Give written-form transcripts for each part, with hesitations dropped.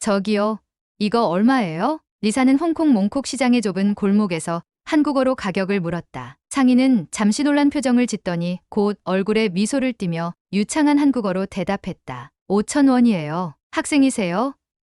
저기요. 이거 얼마예요? 리사는 홍콩 몽콕 시장의 좁은 골목에서 한국어로 가격을 물었다. 상인은 잠시 놀란 표정을 짓더니 곧 얼굴에 미소를 띠며 유창한 한국어로 대답했다. 5,000원이에요. 학생이세요?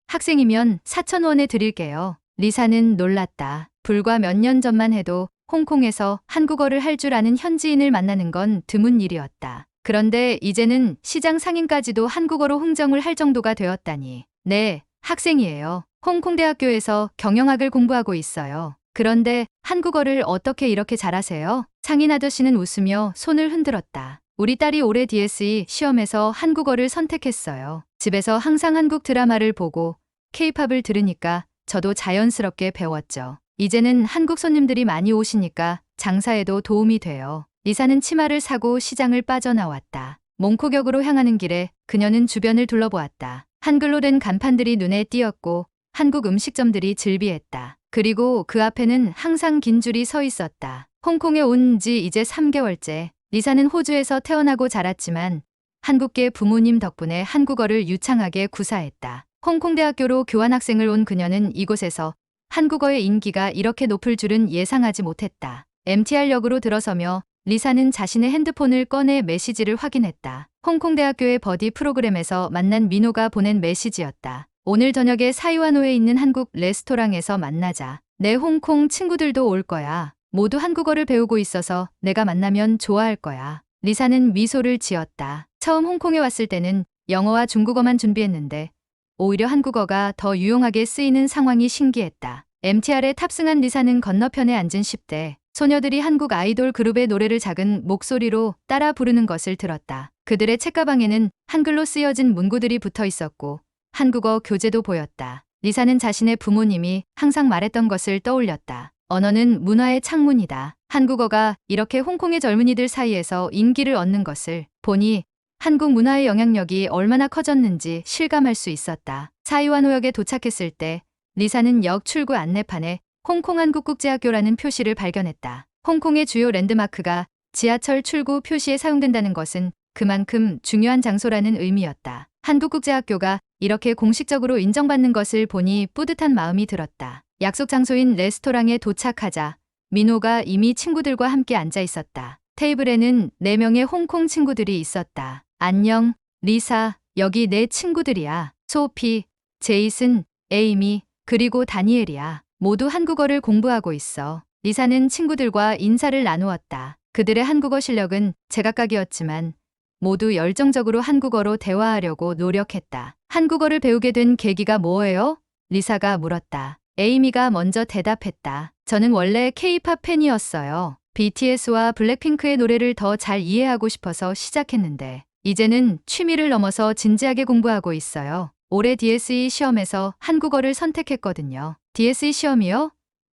학생이면 4,000원에 드릴게요. 리사는 놀랐다. 불과 몇 년 전만 해도 홍콩에서 한국어를 할 줄 아는 현지인을 만나는 건 드문 일이었다. 그런데 이제는 시장 상인까지도 한국어로 흥정을 할 정도가 되었다니. 네, 학생이에요. 홍콩대학교에서 경영학을 공부하고 있어요. 그런데 한국어를 어떻게 이렇게 잘하세요? 상인 아저씨는 웃으며 손을 흔들었다. 우리 딸이 올해 DSE 시험에서 한국어를 선택했어요. 집에서 항상 한국 드라마를 보고 K-팝을 들으니까 저도 자연스럽게 배웠죠. 이제는 한국 손님들이 많이 오시니까 장사에도 도움이 돼요. 리사는 치마를 사고 시장을 빠져나왔다. 몽코격으로 향하는 길에 그녀는 주변을 둘러보았다. 한글로 된 간판들이 눈에 띄었고 한국 음식점들이 즐비했다. 그리고 그 앞에는 항상 긴 줄이 서 있었다. 홍콩에 온 지 이제 3개월째. 리사는 호주에서 태어나고 자랐지만 한국계 부모님 덕분에 한국어를 유창하게 구사했다. 홍콩대학교로 교환학생을 온 그녀는 이곳에서 한국어의 인기가 이렇게 높을 줄은 예상하지 못했다. MTR역으로 들어서며 리사는 자신의 핸드폰을 꺼내 메시지를 확인했다. 홍콩대학교의 버디 프로그램에서 만난 민호가 보낸 메시지였다. 오늘 저녁에 사이완호에 있는 한국 레스토랑에서 만나자. 내 홍콩 친구들도 올 거야. 모두 한국어를 배우고 있어서 내가 만나면 좋아할 거야. 리사는 미소를 지었다. 처음 홍콩에 왔을 때는 영어와 중국어만 준비했는데 오히려 한국어가 더 유용하게 쓰이는 상황이 신기했다. MTR에 탑승한 리사는 건너편에 앉은 10대 소녀들이 한국 아이돌 그룹의 노래를 작은 목소리로 따라 부르는 것을 들었다. 그들의 책가방에는 한글로 쓰여진 문구들이 붙어 있었고 한국어 교재도 보였다. 리사는 자신의 부모님이 항상 말했던 것을 떠올렸다. 언어는 문화의 창문이다. 한국어가 이렇게 홍콩의 젊은이들 사이에서 인기를 얻는 것을 보니 한국 문화의 영향력이 얼마나 커졌는지 실감할 수 있었다. 사이완호역에 도착했을 때 리사는 역 출구 안내판에 홍콩 한국국제학교라는 표시를 발견했다. 홍콩의 주요 랜드마크가 지하철 출구 표시에 사용된다는 것은 그만큼 중요한 장소라는 의미였다. 한국국제학교가 이렇게 공식적으로 인정받는 것을 보니 뿌듯한 마음이 들었다. 약속 장소인 레스토랑에 도착하자 민호가 이미 친구들과 함께 앉아 있었다. 테이블에는 4명의 홍콩 친구들이 있었다. 안녕, 리사, 여기 내 친구들이야. 소피, 제이슨, 에이미, 그리고 다니엘이야. 모두 한국어를 공부하고 있어. 리사는 친구들과 인사를 나누었다. 그들의 한국어 실력은 제각각이었지만 모두 열정적으로 한국어로 대화하려고 노력했다. 한국어를 배우게 된 계기가 뭐예요? 리사가 물었다. 에이미가 먼저 대답했다. 저는 원래 K-팝 팬이었어요. BTS와 블랙핑크의 노래를 더 잘 이해하고 싶어서 시작했는데 이제는 취미를 넘어서 진지하게 공부하고 있어요. 올해 DSE 시험에서 한국어를 선택했거든요. DSE 시험이요?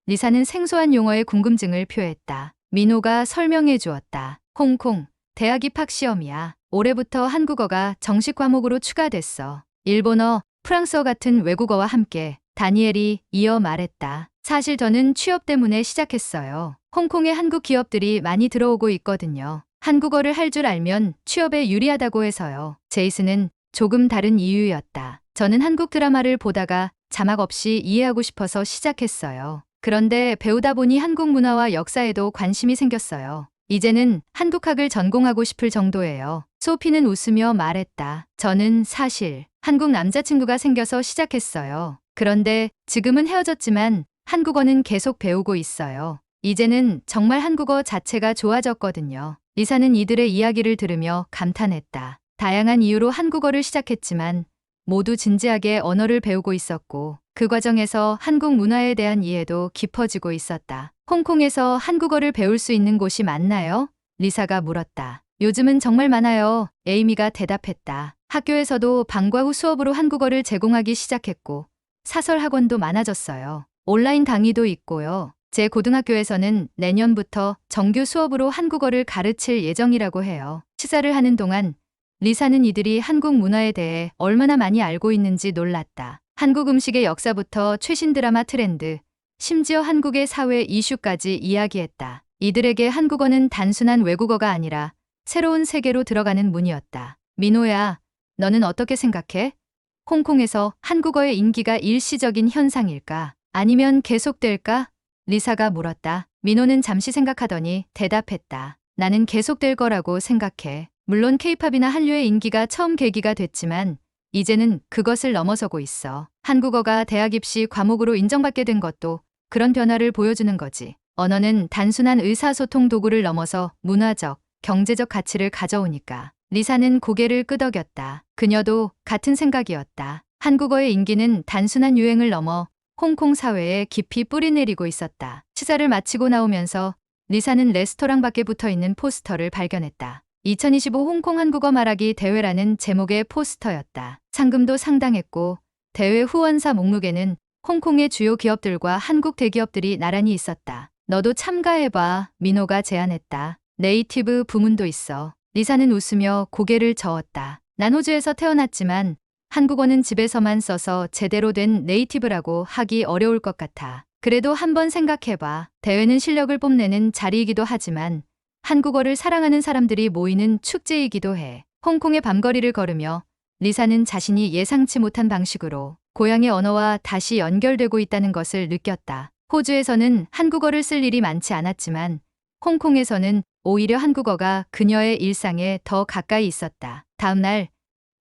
리사는 생소한 용어에 궁금증을 표했다. 민호가 설명해 주었다. 홍콩 대학 입학 시험이야. 올해부터 한국어가 정식 과목으로 추가됐어. 일본어, 프랑스어 같은 외국어와 함께. 다니엘이 이어 말했다. 사실 저는 취업 때문에 시작했어요. 홍콩에 한국 기업들이 많이 들어오고 있거든요. 한국어를 할 줄 알면 취업에 유리하다고 해서요. 제이슨은 조금 다른 이유였다. 저는 한국 드라마를 보다가 자막 없이 이해하고 싶어서 시작했어요. 그런데 배우다 보니 한국 문화와 역사에도 관심이 생겼어요. 이제는 한국학을 전공하고 싶을 정도예요. 소피는 웃으며 말했다. 저는 사실 한국 남자친구가 생겨서 시작했어요. 그런데 지금은 헤어졌지만 한국어는 계속 배우고 있어요. 이제는 정말 한국어 자체가 좋아졌거든요. 리사는 이들의 이야기를 들으며 감탄했다. 다양한 이유로 한국어를 시작했지만 모두 진지하게 언어를 배우고 있었고 그 과정에서 한국 문화에 대한 이해도 깊어지고 있었다. 홍콩에서 한국어를 배울 수 있는 곳이 많나요? 리사가 물었다. 요즘은 정말 많아요. 에이미가 대답했다. 학교에서도 방과 후 수업으로 한국어를 제공하기 시작했고 사설 학원도 많아졌어요. 온라인 강의도 있고요. 제 고등학교에서는 내년부터 정규 수업으로 한국어를 가르칠 예정이라고 해요. 식사를 하는 동안 리사는 이들이 한국 문화에 대해 얼마나 많이 알고 있는지 놀랐다. 한국 음식의 역사부터 최신 드라마 트렌드, 심지어 한국의 사회 이슈까지 이야기했다. 이들에게 한국어는 단순한 외국어가 아니라 새로운 세계로 들어가는 문이었다. 민호야, 너는 어떻게 생각해? 홍콩에서 한국어의 인기가 일시적인 현상일까? 아니면 계속될까? 리사가 물었다. 민호는 잠시 생각하더니 대답했다. 나는 계속될 거라고 생각해. 물론 케이팝이나 한류의 인기가 처음 계기가 됐지만 이제는 그것을 넘어서고 있어. 한국어가 대학 입시 과목으로 인정받게 된 것도 그런 변화를 보여주는 거지. 언어는 단순한 의사소통 도구를 넘어서 문화적, 경제적 가치를 가져오니까. 리사는 고개를 끄덕였다. 그녀도 같은 생각이었다. 한국어의 인기는 단순한 유행을 넘어 홍콩 사회에 깊이 뿌리내리고 있었다. 시사를 마치고 나오면서 리사는 레스토랑 밖에 붙어있는 포스터를 발견했다. 2025 홍콩 한국어 말하기 대회라는 제목의 포스터였다. 상금도 상당했고 대회 후원사 목록에는 홍콩의 주요 기업들과 한국 대기업들이 나란히 있었다. 너도 참가해봐. 민호가 제안했다. 네이티브 부문도 있어. 리사는 웃으며 고개를 저었다. 난 호주에서 태어났지만 한국어는 집에서만 써서 제대로 된 네이티브라고 하기 어려울 것 같아. 그래도 한번 생각해봐. 대회는 실력을 뽐내는 자리이기도 하지만 한국어를 사랑하는 사람들이 모이는 축제이기도 해. 홍콩의 밤거리를 걸으며 리사는 자신이 예상치 못한 방식으로 고향의 언어와 다시 연결되고 있다는 것을 느꼈다. 호주에서는 한국어를 쓸 일이 많지 않았지만 홍콩에서는 오히려 한국어가 그녀의 일상에 더 가까이 있었다. 다음 날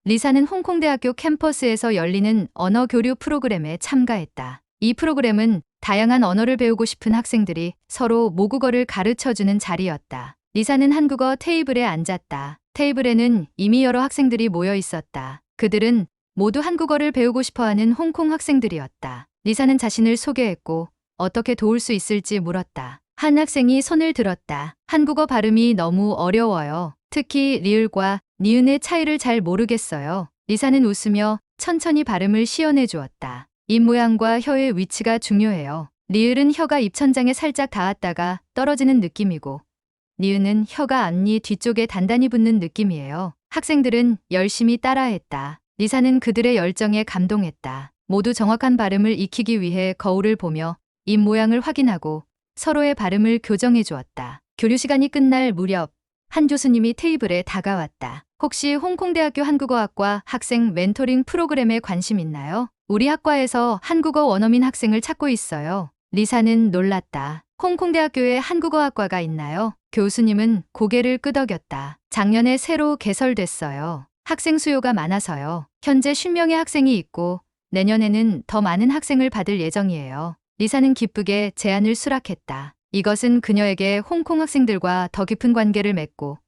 리사는 홍콩대학교 캠퍼스에서 열리는 언어 교류 프로그램에 참가했다. 이 프로그램은 다양한 언어를 배우고 싶은 학생들이 서로 모국어를 가르쳐주는 자리였다. 리사는 한국어 테이블에 앉았다. 테이블에는 이미 여러 학생들이 모여 있었다. 그들은 모두 한국어를 배우고 싶어하는 홍콩 학생들이었다. 리사는 자신을 소개했고 어떻게 도울 수 있을지 물었다. 한 학생이 손을 들었다. 한국어 발음이 너무 어려워요. 특히 리을과 니은의 차이를 잘 모르겠어요. 리사는 웃으며 천천히 발음을 시연해 주었다. 입 모양과 혀의 위치가 중요해요. 리을은 혀가 입천장에 살짝 닿았다가 떨어지는 느낌이고 니은은 혀가 앞니 뒤쪽에 단단히 붙는 느낌이에요. 학생들은 열심히 따라했다. 리사는 그들의 열정에 감동했다. 모두 정확한 발음을 익히기 위해 거울을 보며 입 모양을 확인하고 서로의 발음을 교정해 주었다. 교류 시간이 끝날 무렵 한 교수님이 테이블에 다가왔다. 혹시 홍콩대학교 한국어학과 학생 멘토링 프로그램에 관심 있나요? 우리 학과에서 한국어 원어민 학생을 찾고 있어요. 리사는 놀랐다. 홍콩대학교에 한국어학과가 있나요? 교수님은 고개를 끄덕였다. 작년에 새로 개설됐어요. 학생 수요가 많아서요. 현재 50명의 학생이 있고 내년에는 더 많은 학생을 받을 예정이에요. 리사는 기쁘게 제안을 수락했다. 이것은 그녀에게 홍콩 학생들과 더 깊은 관계를 맺고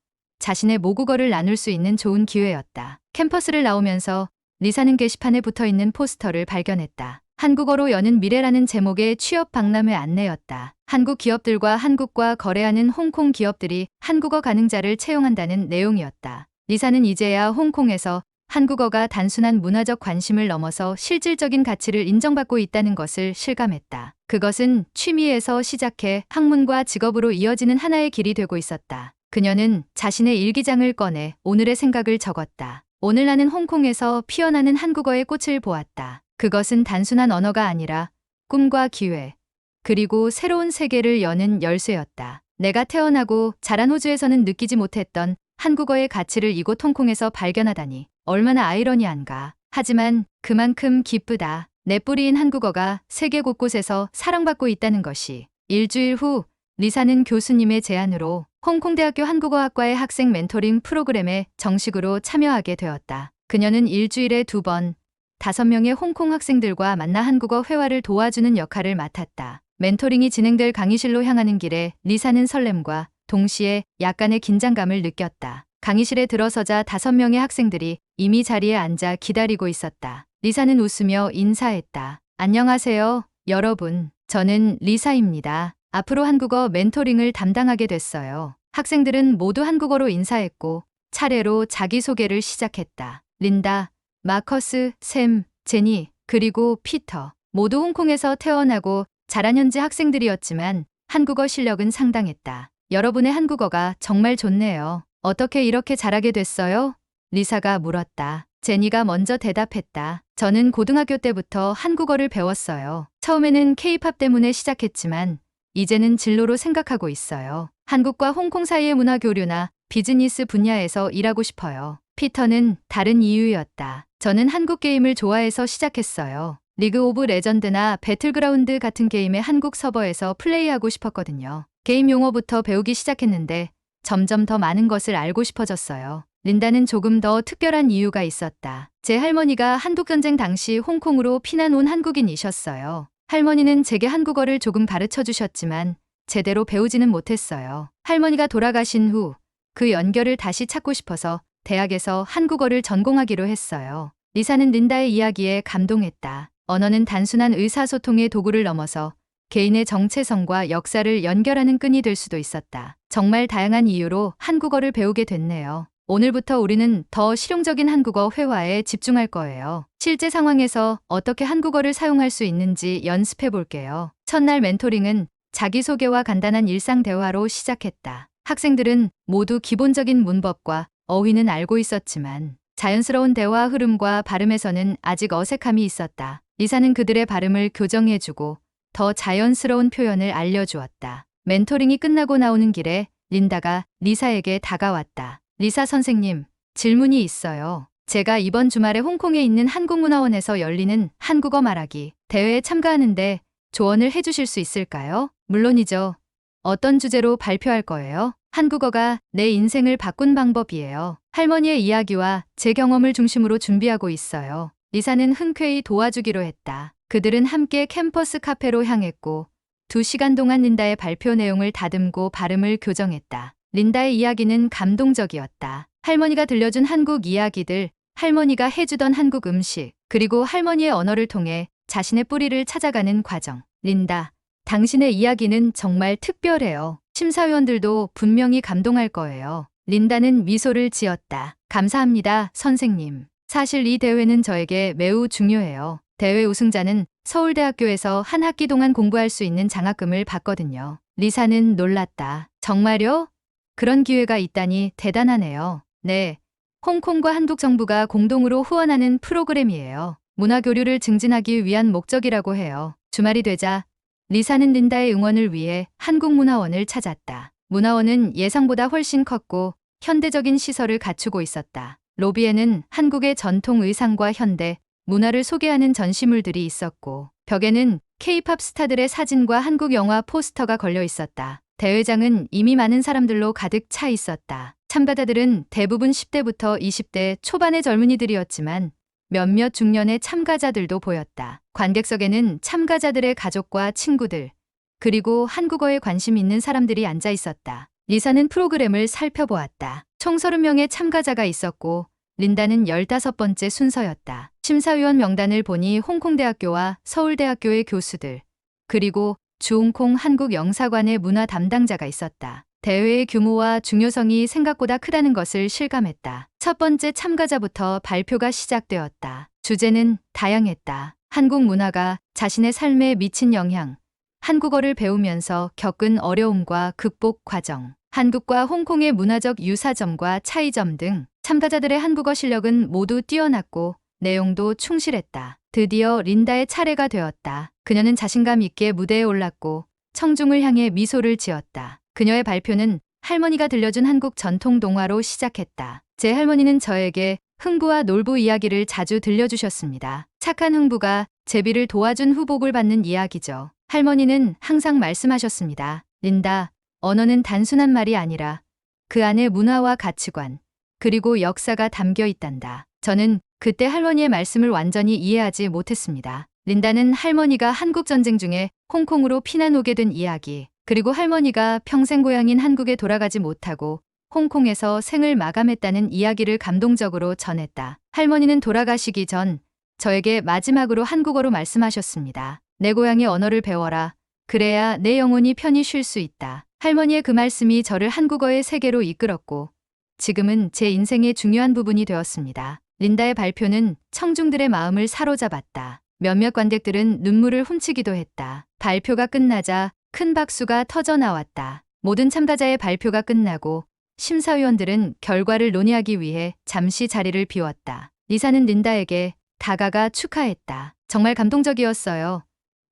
자신의 모국어를 나눌 수 있는 좋은 기회였다. 캠퍼스를 나오면서 리사는 게시판에 붙어있는 포스터를 발견했다. 한국어로 여는 미래라는 제목의 취업 박람회 안내였다. 한국 기업들과 한국과 거래하는 홍콩 기업들이 한국어 가능자를 채용한다는 내용이었다. 리사는 이제야 홍콩에서 한국어가 단순한 문화적 관심을 넘어서 실질적인 가치를 인정받고 있다는 것을 실감했다. 그것은 취미에서 시작해 학문과 직업으로 이어지는 하나의 길이 되고 있었다. 그녀는 자신의 일기장을 꺼내 오늘의 생각을 적었다. 오늘 나는 홍콩에서 피어나는 한국어의 꽃을 보았다. 그것은 단순한 언어가 아니라 꿈과 기회, 그리고 새로운 세계를 여는 열쇠였다. 내가 태어나고 자란 호주에서는 느끼지 못했던 한국어의 가치를 이곳 홍콩에서 발견하다니 얼마나 아이러니한가. 하지만 그만큼 기쁘다. 내 뿌리인 한국어가 세계 곳곳에서 사랑받고 있다는 것이. 일주일 후 리사는 교수님의 제안으로 홍콩대학교 한국어학과의 학생 멘토링 프로그램에 정식으로 참여하게 되었다. 그녀는 일주일에 2번 5명의 홍콩 학생들과 만나 한국어 회화를 도와주는 역할을 맡았다. 멘토링이 진행될 강의실로 향하는 길에 리사는 설렘과 동시에 약간의 긴장감을 느꼈다. 강의실에 들어서자 5명의 학생들이 이미 자리에 앉아 기다리고 있었다. 리사는 웃으며 인사했다. 안녕하세요, 여러분. 저는 리사입니다. 앞으로 한국어 멘토링을 담당하게 됐어요. 학생들은 모두 한국어로 인사했고 차례로 자기소개를 시작했다. 린다, 마커스, 샘, 제니, 그리고 피터. 모두 홍콩에서 태어나고 자란 현지 학생들이었지만 한국어 실력은 상당했다. 여러분의 한국어가 정말 좋네요. 어떻게 이렇게 잘하게 됐어요? 리사가 물었다. 제니가 먼저 대답했다. 저는 고등학교 때부터 한국어를 배웠어요. 처음에는 K-팝 때문에 시작했지만 이제는 진로로 생각하고 있어요. 한국과 홍콩 사이의 문화 교류나 비즈니스 분야에서 일하고 싶어요. 피터는 다른 이유였다. 저는 한국 게임을 좋아해서 시작했어요. 리그 오브 레전드나 배틀그라운드 같은 게임의 한국 서버에서 플레이하고 싶었거든요. 게임 용어부터 배우기 시작했는데 점점 더 많은 것을 알고 싶어졌어요. 린다는 조금 더 특별한 이유가 있었다. 제 할머니가 한국전쟁 당시 홍콩으로 피난 온 한국인이셨어요. 할머니는 제게 한국어를 조금 가르쳐 주셨지만 제대로 배우지는 못했어요. 할머니가 돌아가신 후 그 연결을 다시 찾고 싶어서 대학에서 한국어를 전공하기로 했어요. 리사는 린다의 이야기에 감동했다. 언어는 단순한 의사소통의 도구를 넘어서 개인의 정체성과 역사를 연결하는 끈이 될 수도 있었다. 정말 다양한 이유로 한국어를 배우게 됐네요. 오늘부터 우리는 더 실용적인 한국어 회화에 집중할 거예요. 실제 상황에서 어떻게 한국어를 사용할 수 있는지 연습해 볼게요. 첫날 멘토링은 자기소개와 간단한 일상 대화로 시작했다. 학생들은 모두 기본적인 문법과 어휘는 알고 있었지만 자연스러운 대화 흐름과 발음에서는 아직 어색함이 있었다. 리사는 그들의 발음을 교정해주고 더 자연스러운 표현을 알려주었다. 멘토링이 끝나고 나오는 길에 린다가 리사에게 다가왔다. 리사 선생님, 질문이 있어요. 제가 이번 주말에 홍콩에 있는 한국문화원에서 열리는 한국어 말하기 대회에 참가하는데 조언을 해주실 수 있을까요? 물론이죠. 어떤 주제로 발표할 거예요? 한국어가 내 인생을 바꾼 방법이에요. 할머니의 이야기와 제 경험을 중심으로 준비하고 있어요. 리사는 흔쾌히 도와주기로 했다. 그들은 함께 캠퍼스 카페로 향했고 2시간 동안 린다의 발표 내용을 다듬고 발음을 교정했다. 린다의 이야기는 감동적이었다. 할머니가 들려준 한국 이야기들, 할머니가 해주던 한국 음식, 그리고 할머니의 언어를 통해 자신의 뿌리를 찾아가는 과정. 린다, 당신의 이야기는 정말 특별해요. 심사위원들도 분명히 감동할 거예요. 린다는 미소를 지었다. 감사합니다, 선생님. 사실 이 대회는 저에게 매우 중요해요. 대회 우승자는 서울대학교에서 한 학기 동안 공부할 수 있는 장학금을 받거든요. 리사는 놀랐다. 정말요? 그런 기회가 있다니 대단하네요. 네. 홍콩과 한국 정부가 공동으로 후원하는 프로그램이에요. 문화 교류를 증진하기 위한 목적이라고 해요. 주말이 되자 리사는 린다의 응원을 위해 한국문화원을 찾았다. 문화원은 예상보다 훨씬 컸고 현대적인 시설을 갖추고 있었다. 로비에는 한국의 전통 의상과 현대 문화를 소개하는 전시물들이 있었고 벽에는 K-팝 스타들의 사진과 한국 영화 포스터가 걸려 있었다. 대회장은 이미 많은 사람들로 가득 차 있었다. 참가자들은 대부분 10대부터 20대 초반의 젊은이들이었지만 몇몇 중년의 참가자들도 보였다. 관객석에는 참가자들의 가족과 친구들, 그리고 한국어에 관심 있는 사람들이 앉아 있었다. 리사는 프로그램을 살펴보았다. 총 30명의 참가자가 있었고 린다는 15번째 순서였다. 심사위원 명단을 보니 홍콩대학교와 서울대학교의 교수들, 그리고 주홍콩 한국영사관의 문화 담당자가 있었다. 대회의 규모와 중요성이 생각보다 크다는 것을 실감했다. 첫 번째 참가자부터 발표가 시작되었다. 주제는 다양했다. 한국 문화가 자신의 삶에 미친 영향, 한국어를 배우면서 겪은 어려움과 극복 과정, 한국과 홍콩의 문화적 유사점과 차이점 등 참가자들의 한국어 실력은 모두 뛰어났고 내용도 충실했다. 드디어 린다의 차례가 되었다. 그녀는 자신감 있게 무대에 올랐고 청중을 향해 미소를 지었다. 그녀의 발표는 할머니가 들려준 한국 전통 동화로 시작했다. 제 할머니는 저에게 흥부와 놀부 이야기를 자주 들려주셨습니다. 착한 흥부가 제비를 도와준 후 복을 받는 이야기죠. 할머니는 항상 말씀하셨습니다. 린다, 언어는 단순한 말이 아니라 그 안에 문화와 가치관, 그리고 역사가 담겨 있단다. 저는 그때 할머니의 말씀을 완전히 이해하지 못했습니다. 린다는 할머니가 한국전쟁 중에 홍콩으로 피난 오게 된 이야기, 그리고 할머니가 평생 고향인 한국에 돌아가지 못하고 홍콩에서 생을 마감했다는 이야기를 감동적으로 전했다. 할머니는 돌아가시기 전 저에게 마지막으로 한국어로 말씀하셨습니다. 내 고향의 언어를 배워라. 그래야 내 영혼이 편히 쉴 수 있다. 할머니의 그 말씀이 저를 한국어의 세계로 이끌었고 지금은 제 인생의 중요한 부분이 되었습니다. 린다의 발표는 청중들의 마음을 사로잡았다. 몇몇 관객들은 눈물을 훔치기도 했다. 발표가 끝나자 큰 박수가 터져 나왔다. 모든 참가자의 발표가 끝나고 심사위원들은 결과를 논의하기 위해 잠시 자리를 비웠다. 리사는 린다에게 다가가 축하했다. 정말 감동적이었어요.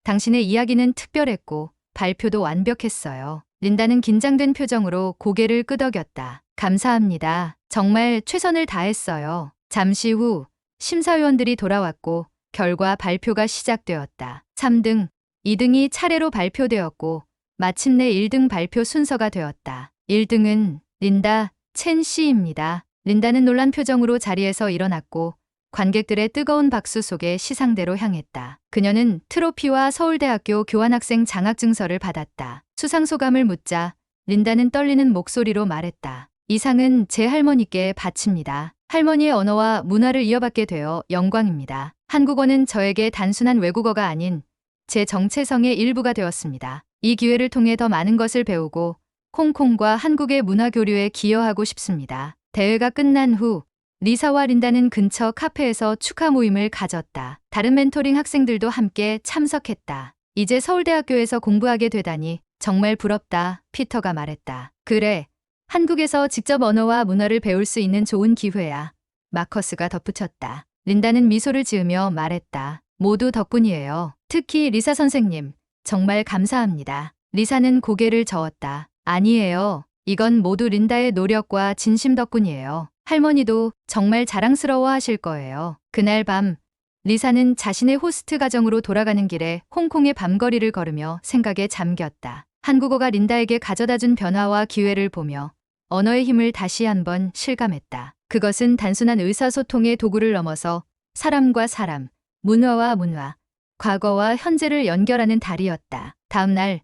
당신의 이야기는 특별했고 발표도 완벽했어요. 린다는 긴장된 표정으로 고개를 끄덕였다. 감사합니다. 정말 최선을 다했어요. 잠시 후 심사위원들이 돌아왔고 결과 발표가 시작되었다. 3등, 2등이 차례로 발표되었고 마침내 1등 발표 순서가 되었다. 1등은 린다 첸 씨입니다. 린다는 놀란 표정으로 자리에서 일어났고 관객들의 뜨거운 박수 속에 시상대로 향했다. 그녀는 트로피와 서울대학교 교환학생 장학증서를 받았다. 수상 소감을 묻자 린다는 떨리는 목소리로 말했다. 이 상은 제 할머니께 바칩니다. 할머니의 언어와 문화를 이어받게 되어 영광입니다. 한국어는 저에게 단순한 외국어가 아닌 제 정체성의 일부가 되었습니다. 이 기회를 통해 더 많은 것을 배우고 홍콩과 한국의 문화 교류에 기여하고 싶습니다. 대회가 끝난 후 리사와 린다는 근처 카페에서 축하 모임을 가졌다. 다른 멘토링 학생들도 함께 참석했다. 이제 서울대학교에서 공부하게 되다니 정말 부럽다, 피터가 말했다. 그래, 한국에서 직접 언어와 문화를 배울 수 있는 좋은 기회야. 마커스가 덧붙였다. 린다는 미소를 지으며 말했다. 모두 덕분이에요. 특히 리사 선생님, 정말 감사합니다. 리사는 고개를 저었다. 아니에요. 이건 모두 린다의 노력과 진심 덕분이에요. 할머니도 정말 자랑스러워 하실 거예요. 그날 밤, 리사는 자신의 호스트 가정으로 돌아가는 길에 홍콩의 밤거리를 걸으며 생각에 잠겼다. 한국어가 린다에게 가져다준 변화와 기회를 보며 언어의 힘을 다시 한번 실감했다. 그것은 단순한 의사소통의 도구를 넘어서 사람과 사람, 문화와 문화, 과거와 현재를 연결하는 달이었다. 다음 날,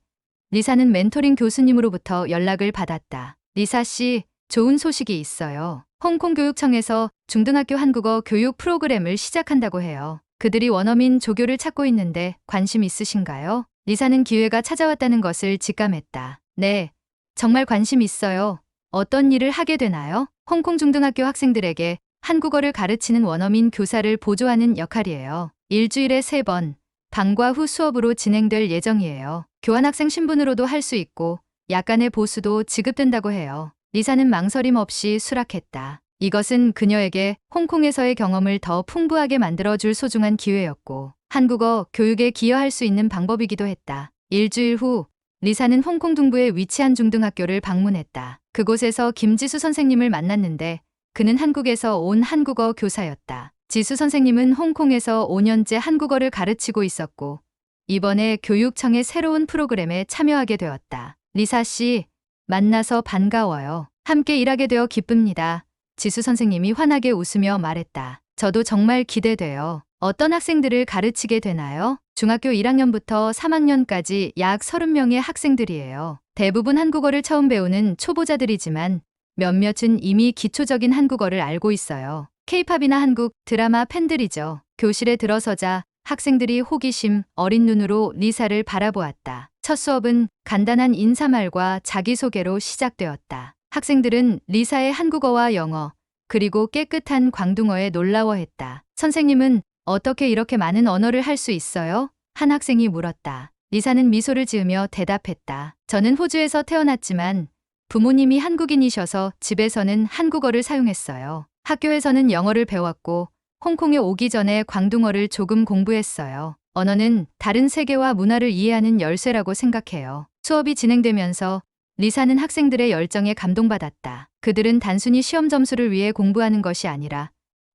리사는 멘토링 교수님으로부터 연락을 받았다. 리사 씨, 좋은 소식이 있어요. 홍콩 교육청에서 중등학교 한국어 교육 프로그램을 시작한다고 해요. 그들이 원어민 조교를 찾고 있는데 관심 있으신가요? 리사는 기회가 찾아왔다는 것을 직감했다. 네, 정말 관심 있어요. 어떤 일을 하게 되나요? 홍콩 중등학교 학생들에게 한국어를 가르치는 원어민 교사를 보조하는 역할이에요. 일주일에 3번, 방과 후 수업으로 진행될 예정이에요. 교환학생 신분으로도 할 수 있고 약간의 보수도 지급된다고 해요. 리사는 망설임 없이 수락했다. 이것은 그녀에게 홍콩에서의 경험을 더 풍부하게 만들어줄 소중한 기회였고 한국어 교육에 기여할 수 있는 방법이기도 했다. 일주일 후 리사는 홍콩 동부에 위치한 중등학교를 방문했다. 그곳에서 김지수 선생님을 만났는데 그는 한국에서 온 한국어 교사였다. 지수 선생님은 홍콩에서 5년째 한국어를 가르치고 있었고 이번에 교육청의 새로운 프로그램에 참여하게 되었다. 리사 씨, 만나서 반가워요. 함께 일하게 되어 기쁩니다. 지수 선생님이 환하게 웃으며 말했다. 저도 정말 기대돼요. 어떤 학생들을 가르치게 되나요? 중학교 1학년부터 3학년까지 약 30명의 학생들이에요. 대부분 한국어를 처음 배우는 초보자들이지만 몇몇은 이미 기초적인 한국어를 알고 있어요. K-팝이나 한국 드라마 팬들이죠. 교실에 들어서자 학생들이 호기심 어린 눈으로 리사를 바라보았다. 첫 수업은 간단한 인사말과 자기소개로 시작되었다. 학생들은 리사의 한국어와 영어, 그리고 깨끗한 광둥어에 놀라워했다. 선생님은 어떻게 이렇게 많은 언어를 할 수 있어요? 한 학생이 물었다. 리사는 미소를 지으며 대답했다. 저는 호주에서 태어났지만 부모님이 한국인이셔서 집에서는 한국어를 사용했어요. 학교에서는 영어를 배웠고 홍콩에 오기 전에 광둥어를 조금 공부했어요. 언어는 다른 세계와 문화를 이해하는 열쇠라고 생각해요. 수업이 진행되면서 리사는 학생들의 열정에 감동받았다. 그들은 단순히 시험 점수를 위해 공부하는 것이 아니라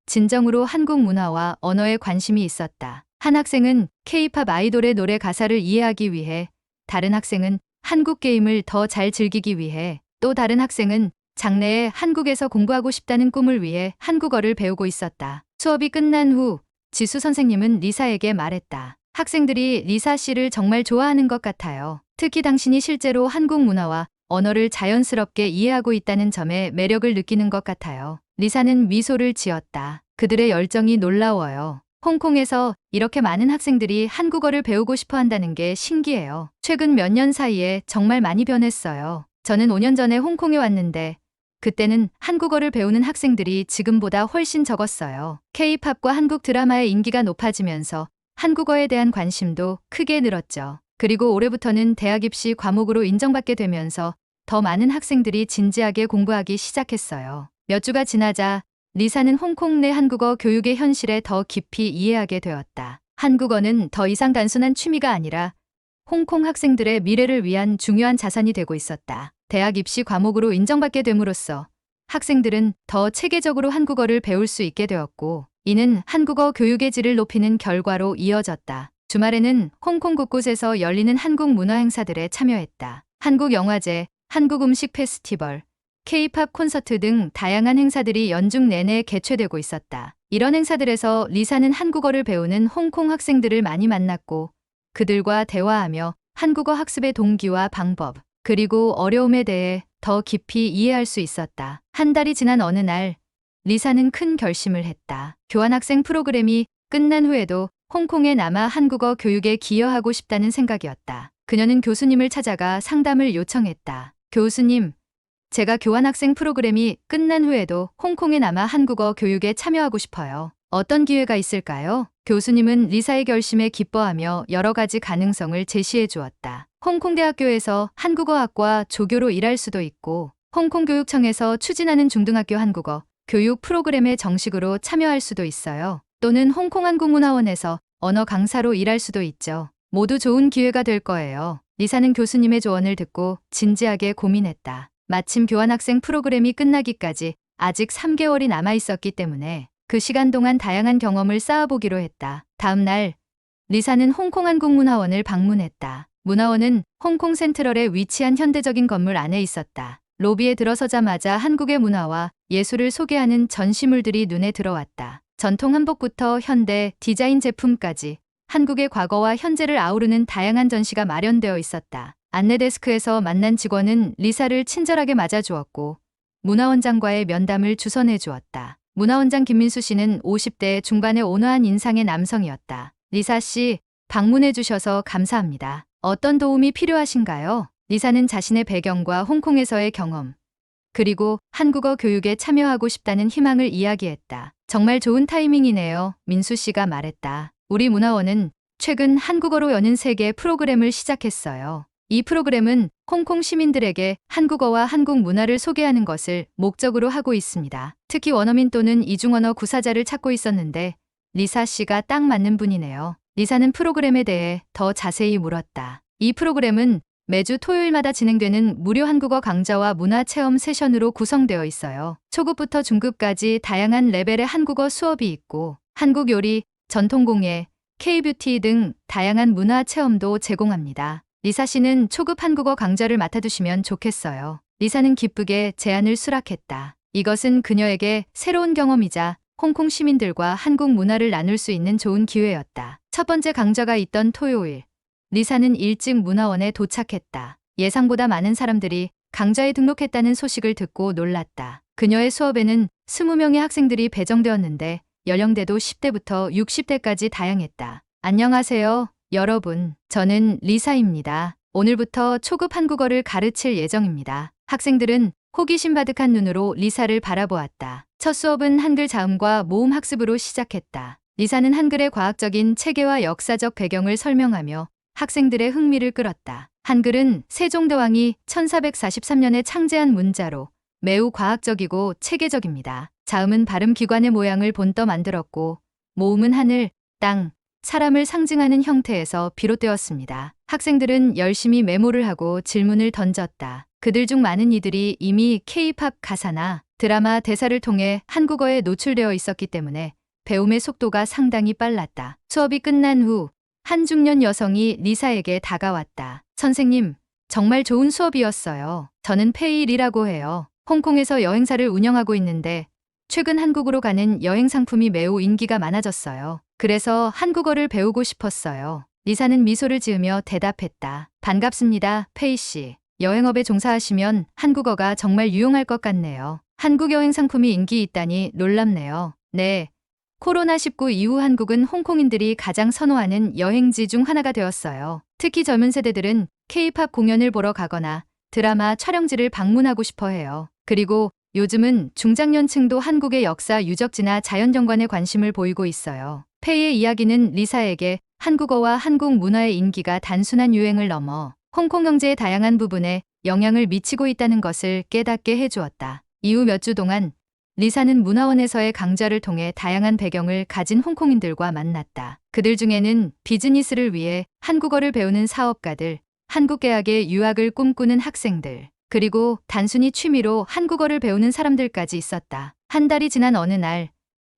진정으로 한국 문화와 언어에 관심이 있었다. 한 학생은 K-팝 아이돌의 노래 가사를 이해하기 위해, 다른 학생은 한국 게임을 더 잘 즐기기 위해, 또 다른 학생은 장래에 한국에서 공부하고 싶다는 꿈을 위해 한국어를 배우고 있었다. 수업이 끝난 후 지수 선생님은 리사에게 말했다. 학생들이 리사 씨를 정말 좋아하는 것 같아요. 특히 당신이 실제로 한국 문화와 언어를 자연스럽게 이해하고 있다는 점에 매력을 느끼는 것 같아요. 리사는 미소를 지었다. 그들의 열정이 놀라워요. 홍콩에서 이렇게 많은 학생들이 한국어를 배우고 싶어 한다는 게 신기해요. 최근 몇 년 사이에 정말 많이 변했어요. 저는 5년 전에 홍콩에 왔는데 그때는 한국어를 배우는 학생들이 지금보다 훨씬 적었어요. K-팝과 한국 드라마의 인기가 높아지면서 한국어에 대한 관심도 크게 늘었죠. 그리고 올해부터는 대학 입시 과목으로 인정받게 되면서 더 많은 학생들이 진지하게 공부하기 시작했어요. 몇 주가 지나자 리사는 홍콩 내 한국어 교육의 현실에 더 깊이 이해하게 되었다. 한국어는 더 이상 단순한 취미가 아니라 홍콩 학생들의 미래를 위한 중요한 자산이 되고 있었다. 대학 입시 과목으로 인정받게 됨으로써 학생들은 더 체계적으로 한국어를 배울 수 있게 되었고, 이는 한국어 교육의 질을 높이는 결과로 이어졌다. 주말에는 홍콩 곳곳에서 열리는 한국 문화 행사들에 참여했다. 한국 영화제, 한국 음식 페스티벌, K-팝 콘서트 등 다양한 행사들이 연중 내내 개최되고 있었다. 이런 행사들에서 리사는 한국어를 배우는 홍콩 학생들을 많이 만났고, 그들과 대화하며 한국어 학습의 동기와 방법, 그리고 어려움에 대해 더 깊이 이해할 수 있었다. 한 달이 지난 어느 날, 리사는 큰 결심을 했다. 교환학생 프로그램이 끝난 후에도 홍콩에 남아 한국어 교육에 기여하고 싶다는 생각이었다. 그녀는 교수님을 찾아가 상담을 요청했다. 교수님, 제가 교환학생 프로그램이 끝난 후에도 홍콩에 남아 한국어 교육에 참여하고 싶어요. 어떤 기회가 있을까요? 교수님은 리사의 결심에 기뻐하며 여러 가지 가능성을 제시해 주었다. 홍콩대학교에서 한국어학과 조교로 일할 수도 있고, 홍콩교육청에서 추진하는 중등학교 한국어 교육 프로그램에 정식으로 참여할 수도 있어요. 또는 홍콩 한국문화원에서 언어 강사로 일할 수도 있죠. 모두 좋은 기회가 될 거예요. 리사는 교수님의 조언을 듣고 진지하게 고민했다. 마침 교환학생 프로그램이 끝나기까지 아직 3개월이 남아 있었기 때문에 그 시간 동안 다양한 경험을 쌓아보기로 했다. 다음 날, 리사는 홍콩 한국문화원을 방문했다. 문화원은 홍콩 센트럴에 위치한 현대적인 건물 안에 있었다. 로비에 들어서자마자 한국의 문화와 예술을 소개하는 전시물들이 눈에 들어왔다. 전통 한복부터 현대 디자인 제품까지 한국의 과거와 현재를 아우르는 다양한 전시가 마련되어 있었다. 안내 데스크에서 만난 직원은 리사를 친절하게 맞아주었고, 문화원장과의 면담을 주선해 주었다. 문화원장 김민수 씨는 50대 중반의 온화한 인상의 남성이었다. 리사 씨, 방문해 주셔서 감사합니다. 어떤 도움이 필요하신가요? 리사는 자신의 배경과 홍콩에서의 경험, 그리고 한국어 교육에 참여하고 싶다는 희망을 이야기했다. 정말 좋은 타이밍이네요. 민수 씨가 말했다. 우리 문화원은 최근 한국어로 여는 세계 프로그램을 시작했어요. 이 프로그램은 홍콩 시민들에게 한국어와 한국 문화를 소개하는 것을 목적으로 하고 있습니다. 특히 원어민 또는 이중언어 구사자를 찾고 있었는데 리사 씨가 딱 맞는 분이네요. 리사는 프로그램에 대해 더 자세히 물었다. 이 프로그램은 매주 토요일마다 진행되는 무료 한국어 강좌와 문화 체험 세션으로 구성되어 있어요. 초급부터 중급까지 다양한 레벨의 한국어 수업이 있고 한국 요리, 전통공예, K-뷰티 등 다양한 문화 체험도 제공합니다. 리사 씨는 초급 한국어 강좌를 맡아두시면 좋겠어요. 리사는 기쁘게 제안을 수락했다. 이것은 그녀에게 새로운 경험이자 홍콩 시민들과 한국 문화를 나눌 수 있는 좋은 기회였다. 첫 번째 강좌가 있던 토요일, 리사는 일찍 문화원에 도착했다. 예상보다 많은 사람들이 강좌에 등록했다는 소식을 듣고 놀랐다. 그녀의 수업에는 20명의 학생들이 배정되었는데 연령대도 10대부터 60대까지 다양했다. 안녕하세요, 여러분. 저는 리사입니다. 오늘부터 초급 한국어를 가르칠 예정입니다. 학생들은 호기심 가득한 눈으로 리사를 바라보았다. 첫 수업은 한글 자음과 모음 학습으로 시작했다. 리사는 한글의 과학적인 체계와 역사적 배경을 설명하며 학생들의 흥미를 끌었다. 한글은 세종대왕이 1443년에 창제한 문자로 매우 과학적이고 체계적입니다. 자음은 발음기관의 모양을 본떠 만들었고, 모음은 하늘, 땅, 사람을 상징하는 형태에서 비롯되었습니다. 학생들은 열심히 메모를 하고 질문을 던졌다. 그들 중 많은 이들이 이미 K-팝 가사나 드라마 대사를 통해 한국어에 노출되어 있었기 때문에 배움의 속도가 상당히 빨랐다. 수업이 끝난 후 한 중년 여성이 리사에게 다가왔다. 선생님, 정말 좋은 수업이었어요. 저는 페이리라고 해요. 홍콩에서 여행사를 운영하고 있는데 최근 한국으로 가는 여행 상품이 매우 인기가 많아졌어요. 그래서 한국어를 배우고 싶었어요. 리사는 미소를 지으며 대답했다. 반갑습니다, 페이 씨. 여행업에 종사하시면 한국어가 정말 유용할 것 같네요. 한국 여행 상품이 인기 있다니 놀랍네요. 네. 코로나19 이후 한국은 홍콩인들이 가장 선호하는 여행지 중 하나가 되었어요. 특히 젊은 세대들은 K-팝 공연을 보러 가거나 드라마 촬영지를 방문하고 싶어 해요. 그리고 요즘은 중장년층도 한국의 역사 유적지나 자연경관에 관심을 보이고 있어요. 페이의 이야기는 리사에게 한국어와 한국 문화의 인기가 단순한 유행을 넘어 홍콩 경제의 다양한 부분에 영향을 미치고 있다는 것을 깨닫게 해주었다. 이후 몇 주 동안 리사는 문화원에서의 강좌를 통해 다양한 배경을 가진 홍콩인들과 만났다. 그들 중에는 비즈니스를 위해 한국어를 배우는 사업가들, 한국 대학에 유학을 꿈꾸는 학생들, 그리고 단순히 취미로 한국어를 배우는 사람들까지 있었다. 한 달이 지난 어느 날,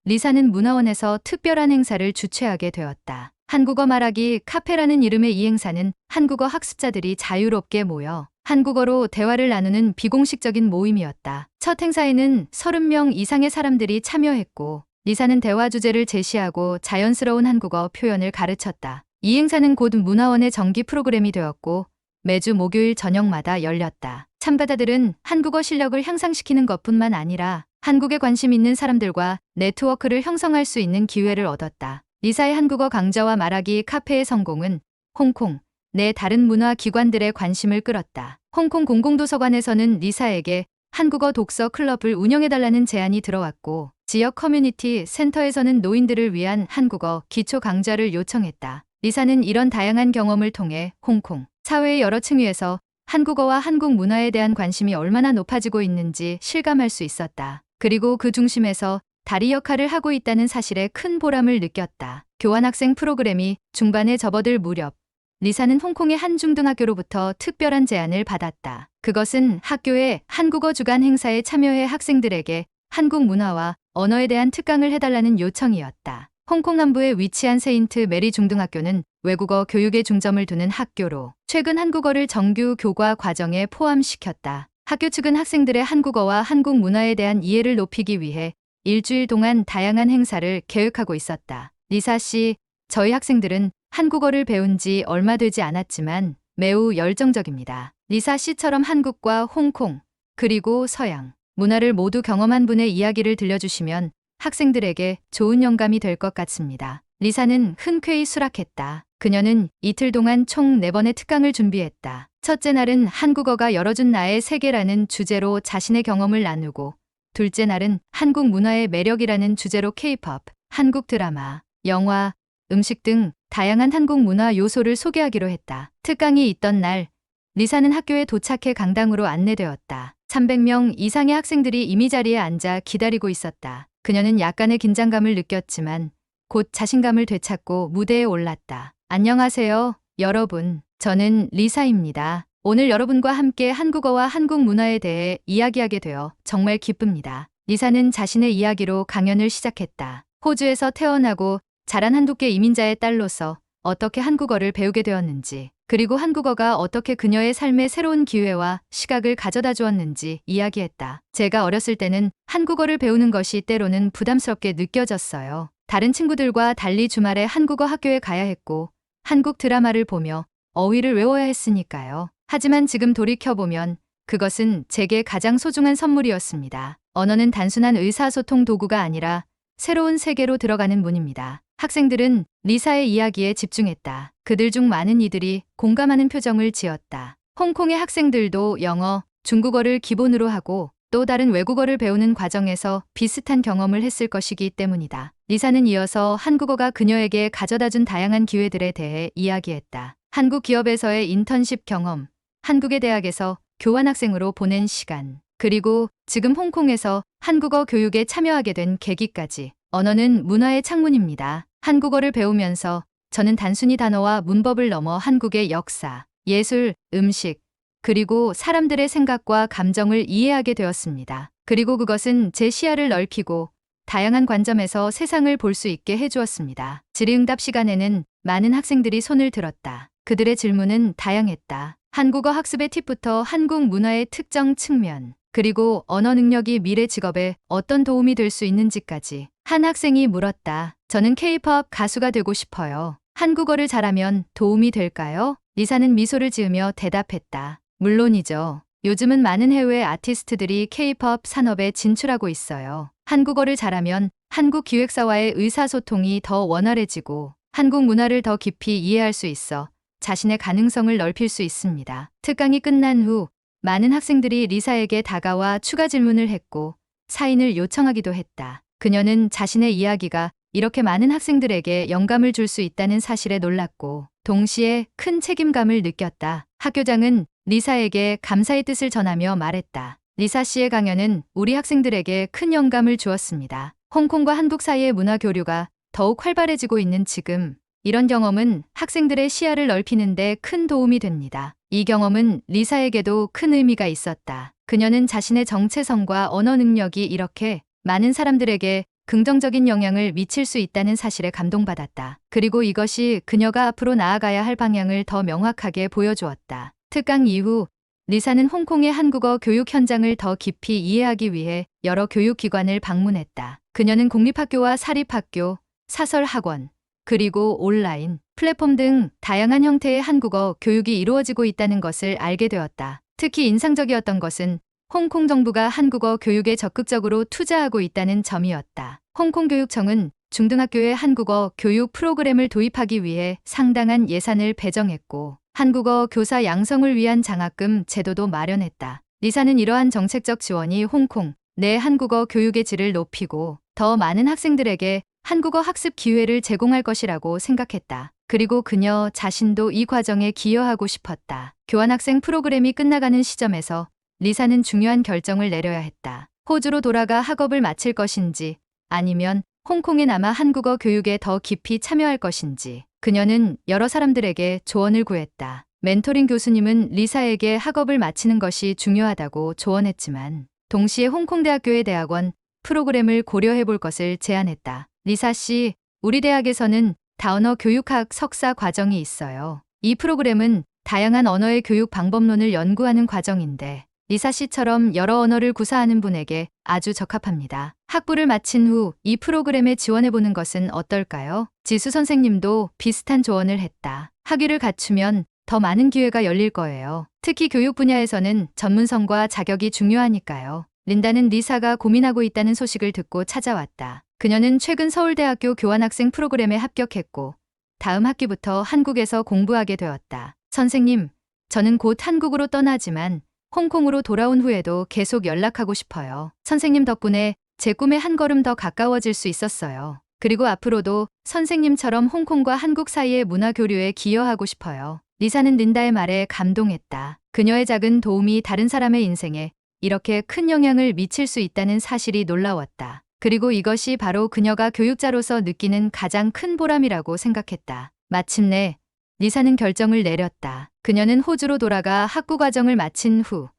리사는 문화원에서 특별한 행사를 주최하게 되었다. 한국어 말하기 카페라는 이름의 이 행사는 한국어 학습자들이 자유롭게 모여 한국어로 대화를 나누는 비공식적인 모임이었다. 첫 행사에는 30명 이상의 사람들이 참여했고, 리사는 대화 주제를 제시하고 자연스러운 한국어 표현을 가르쳤다. 이 행사는 곧 문화원의 정기 프로그램이 되었고, 매주 목요일 저녁마다 열렸다. 참가자들은 한국어 실력을 향상시키는 것뿐만 아니라 한국에 관심 있는 사람들과 네트워크를 형성할 수 있는 기회를 얻었다. 리사의 한국어 강좌와 말하기 카페의 성공은 홍콩 내 다른 문화 기관들의 관심을 끌었다. 홍콩 공공도서관에서는 리사에게 한국어 독서 클럽을 운영해달라는 제안이 들어왔고, 지역 커뮤니티 센터에서는 노인들을 위한 한국어 기초 강좌를 요청했다. 리사는 이런 다양한 경험을 통해 홍콩 사회의 여러 층위에서 한국어와 한국 문화에 대한 관심이 얼마나 높아지고 있는지 실감할 수 있었다. 그리고 그 중심에서 다리 역할을 하고 있다는 사실에 큰 보람을 느꼈다. 교환학생 프로그램이 중반에 접어들 무렵, 리사는 홍콩의 한 중등학교로부터 특별한 제안을 받았다. 그것은 학교의 한국어 주간 행사에 참여해 학생들에게 한국 문화와 언어에 대한 특강을 해달라는 요청이었다. 홍콩 남부에 위치한 세인트 메리 중등학교는 외국어 교육에 중점을 두는 학교로 최근 한국어를 정규 교과 과정에 포함시켰다. 학교 측은 학생들의 한국어와 한국 문화에 대한 이해를 높이기 위해 일주일 동안 다양한 행사를 계획하고 있었다. 리사 씨, 저희 학생들은 한국어를 배운 지 얼마 되지 않았지만 매우 열정적입니다. 리사 씨처럼 한국과 홍콩, 그리고 서양 문화를 모두 경험한 분의 이야기를 들려주시면 학생들에게 좋은 영감이 될 것 같습니다. 리사는 흔쾌히 수락했다. 그녀는 이틀 동안 총 4번의 특강을 준비했다. 첫째 날은 한국어가 열어준 나의 세계라는 주제로 자신의 경험을 나누고, 둘째 날은 한국 문화의 매력이라는 주제로 K-pop, 한국 드라마, 영화, 음식 등 다양한 한국 문화 요소를 소개하기로 했다. 특강이 있던 날, 리사는 학교에 도착해 강당으로 안내되었다. 300명 이상의 학생들이 이미 자리에 앉아 기다리고 있었다. 그녀는 약간의 긴장감을 느꼈지만 곧 자신감을 되찾고 무대에 올랐다. 안녕하세요, 여러분. 저는 리사입니다. 오늘 여러분과 함께 한국어와 한국 문화에 대해 이야기하게 되어 정말 기쁩니다. 리사는 자신의 이야기로 강연을 시작했다. 호주에서 태어나고 자란 한국계 이민자의 딸로서 어떻게 한국어를 배우게 되었는지, 그리고 한국어가 어떻게 그녀의 삶에 새로운 기회와 시각을 가져다 주었는지 이야기했다. 제가 어렸을 때는 한국어를 배우는 것이 때로는 부담스럽게 느껴졌어요. 다른 친구들과 달리 주말에 한국어 학교에 가야 했고, 한국 드라마를 보며 어휘를 외워야 했으니까요. 하지만 지금 돌이켜보면 그것은 제게 가장 소중한 선물이었습니다. 언어는 단순한 의사소통 도구가 아니라 새로운 세계로 들어가는 문입니다. 학생들은 리사의 이야기에 집중했다. 그들 중 많은 이들이 공감하는 표정을 지었다. 홍콩의 학생들도 영어, 중국어를 기본으로 하고 또 다른 외국어를 배우는 과정에서 비슷한 경험을 했을 것이기 때문이다. 리사는 이어서 한국어가 그녀에게 가져다준 다양한 기회들에 대해 이야기했다. 한국 기업에서의 인턴십 경험, 한국의 대학에서 교환학생으로 보낸 시간, 그리고 지금 홍콩에서 한국어 교육에 참여하게 된 계기까지. 언어는 문화의 창문입니다. 한국어를 배우면서 저는 단순히 단어와 문법을 넘어 한국의 역사, 예술, 음식, 그리고 사람들의 생각과 감정을 이해하게 되었습니다. 그리고 그것은 제 시야를 넓히고 다양한 관점에서 세상을 볼 수 있게 해주었습니다. 질의응답 시간에는 많은 학생들이 손을 들었다. 그들의 질문은 다양했다. 한국어 학습의 팁부터 한국 문화의 특정 측면, 그리고 언어 능력이 미래 직업에 어떤 도움이 될 수 있는지까지. 한 학생이 물었다. 저는 K-pop 가수가 되고 싶어요. 한국어를 잘하면 도움이 될까요? 리사는 미소를 지으며 대답했다. 물론이죠. 요즘은 많은 해외 아티스트들이 K-pop 산업에 진출하고 있어요. 한국어를 잘하면 한국 기획사와의 의사소통이 더 원활해지고 한국 문화를 더 깊이 이해할 수 있어 자신의 가능성을 넓힐 수 있습니다. 특강이 끝난 후 많은 학생들이 리사에게 다가와 추가 질문을 했고 사인을 요청하기도 했다. 그녀는 자신의 이야기가 이렇게 많은 학생들에게 영감을 줄 수 있다는 사실에 놀랐고 동시에 큰 책임감을 느꼈다. 학교장은 리사에게 감사의 뜻을 전하며 말했다. 리사 씨의 강연은 우리 학생들에게 큰 영감을 주었습니다. 홍콩과 한국 사이의 문화 교류가 더욱 활발해지고 있는 지금 이런 경험은 학생들의 시야를 넓히는데 큰 도움이 됩니다. 이 경험은 리사에게도 큰 의미가 있었다. 그녀는 자신의 정체성과 언어 능력이 이렇게 많은 사람들에게 긍정적인 영향을 미칠 수 있다는 사실에 감동받았다. 그리고 이것이 그녀가 앞으로 나아가야 할 방향을 더 명확하게 보여주었다. 특강 이후 리사는 홍콩의 한국어 교육 현장을 더 깊이 이해하기 위해 여러 교육기관을 방문했다. 그녀는 공립학교와 사립학교, 사설학원, 그리고 온라인, 플랫폼 등 다양한 형태의 한국어 교육이 이루어지고 있다는 것을 알게 되었다. 특히 인상적이었던 것은 홍콩 정부가 한국어 교육에 적극적으로 투자하고 있다는 점이었다. 홍콩 교육청은 중등학교에 한국어 교육 프로그램을 도입하기 위해 상당한 예산을 배정했고 한국어 교사 양성을 위한 장학금 제도도 마련했다. 리사는 이러한 정책적 지원이 홍콩 내 한국어 교육의 질을 높이고 더 많은 학생들에게 한국어 학습 기회를 제공할 것이라고 생각했다. 그리고 그녀 자신도 이 과정에 기여하고 싶었다. 교환학생 프로그램이 끝나가는 시점에서 리사는 중요한 결정을 내려야 했다. 호주로 돌아가 학업을 마칠 것인지 아니면 홍콩에 남아 한국어 교육에 더 깊이 참여할 것인지 그녀는 여러 사람들에게 조언을 구했다. 멘토링 교수님은 리사에게 학업을 마치는 것이 중요하다고 조언했지만 동시에 홍콩대학교의 대학원 프로그램을 고려해 볼 것을 제안했다. 리사 씨, 우리 대학에서는 다언어 교육학 석사 과정이 있어요. 이 프로그램은 다양한 언어의 교육 방법론을 연구하는 과정인데 리사 씨처럼 여러 언어를 구사하는 분에게 아주 적합합니다. 학부를 마친 후 이 프로그램에 지원해보는 것은 어떨까요? 지수 선생님도 비슷한 조언을 했다. 학위를 갖추면 더 많은 기회가 열릴 거예요. 특히 교육 분야에서는 전문성과 자격이 중요하니까요. 린다는 리사가 고민하고 있다는 소식을 듣고 찾아왔다. 그녀는 최근 서울대학교 교환학생 프로그램에 합격했고 다음 학기부터 한국에서 공부하게 되었다. 선생님, 저는 곧 한국으로 떠나지만 홍콩으로 돌아온 후에도 계속 연락하고 싶어요. 선생님 덕분에 제 꿈에 한 걸음 더 가까워질 수 있었어요. 그리고 앞으로도 선생님처럼 홍콩과 한국 사이의 문화 교류에 기여하고 싶어요. 리사는 린다의 말에 감동했다. 그녀의 작은 도움이 다른 사람의 인생에 이렇게 큰 영향을 미칠 수 있다는 사실이 놀라웠다. 그리고 이것이 바로 그녀가 교육자로서 느끼는 가장 큰 보람이라고 생각했다. 마침내 리사는 결정을 내렸다. 그녀는 호주로 돌아가 학부 과정을 마친 후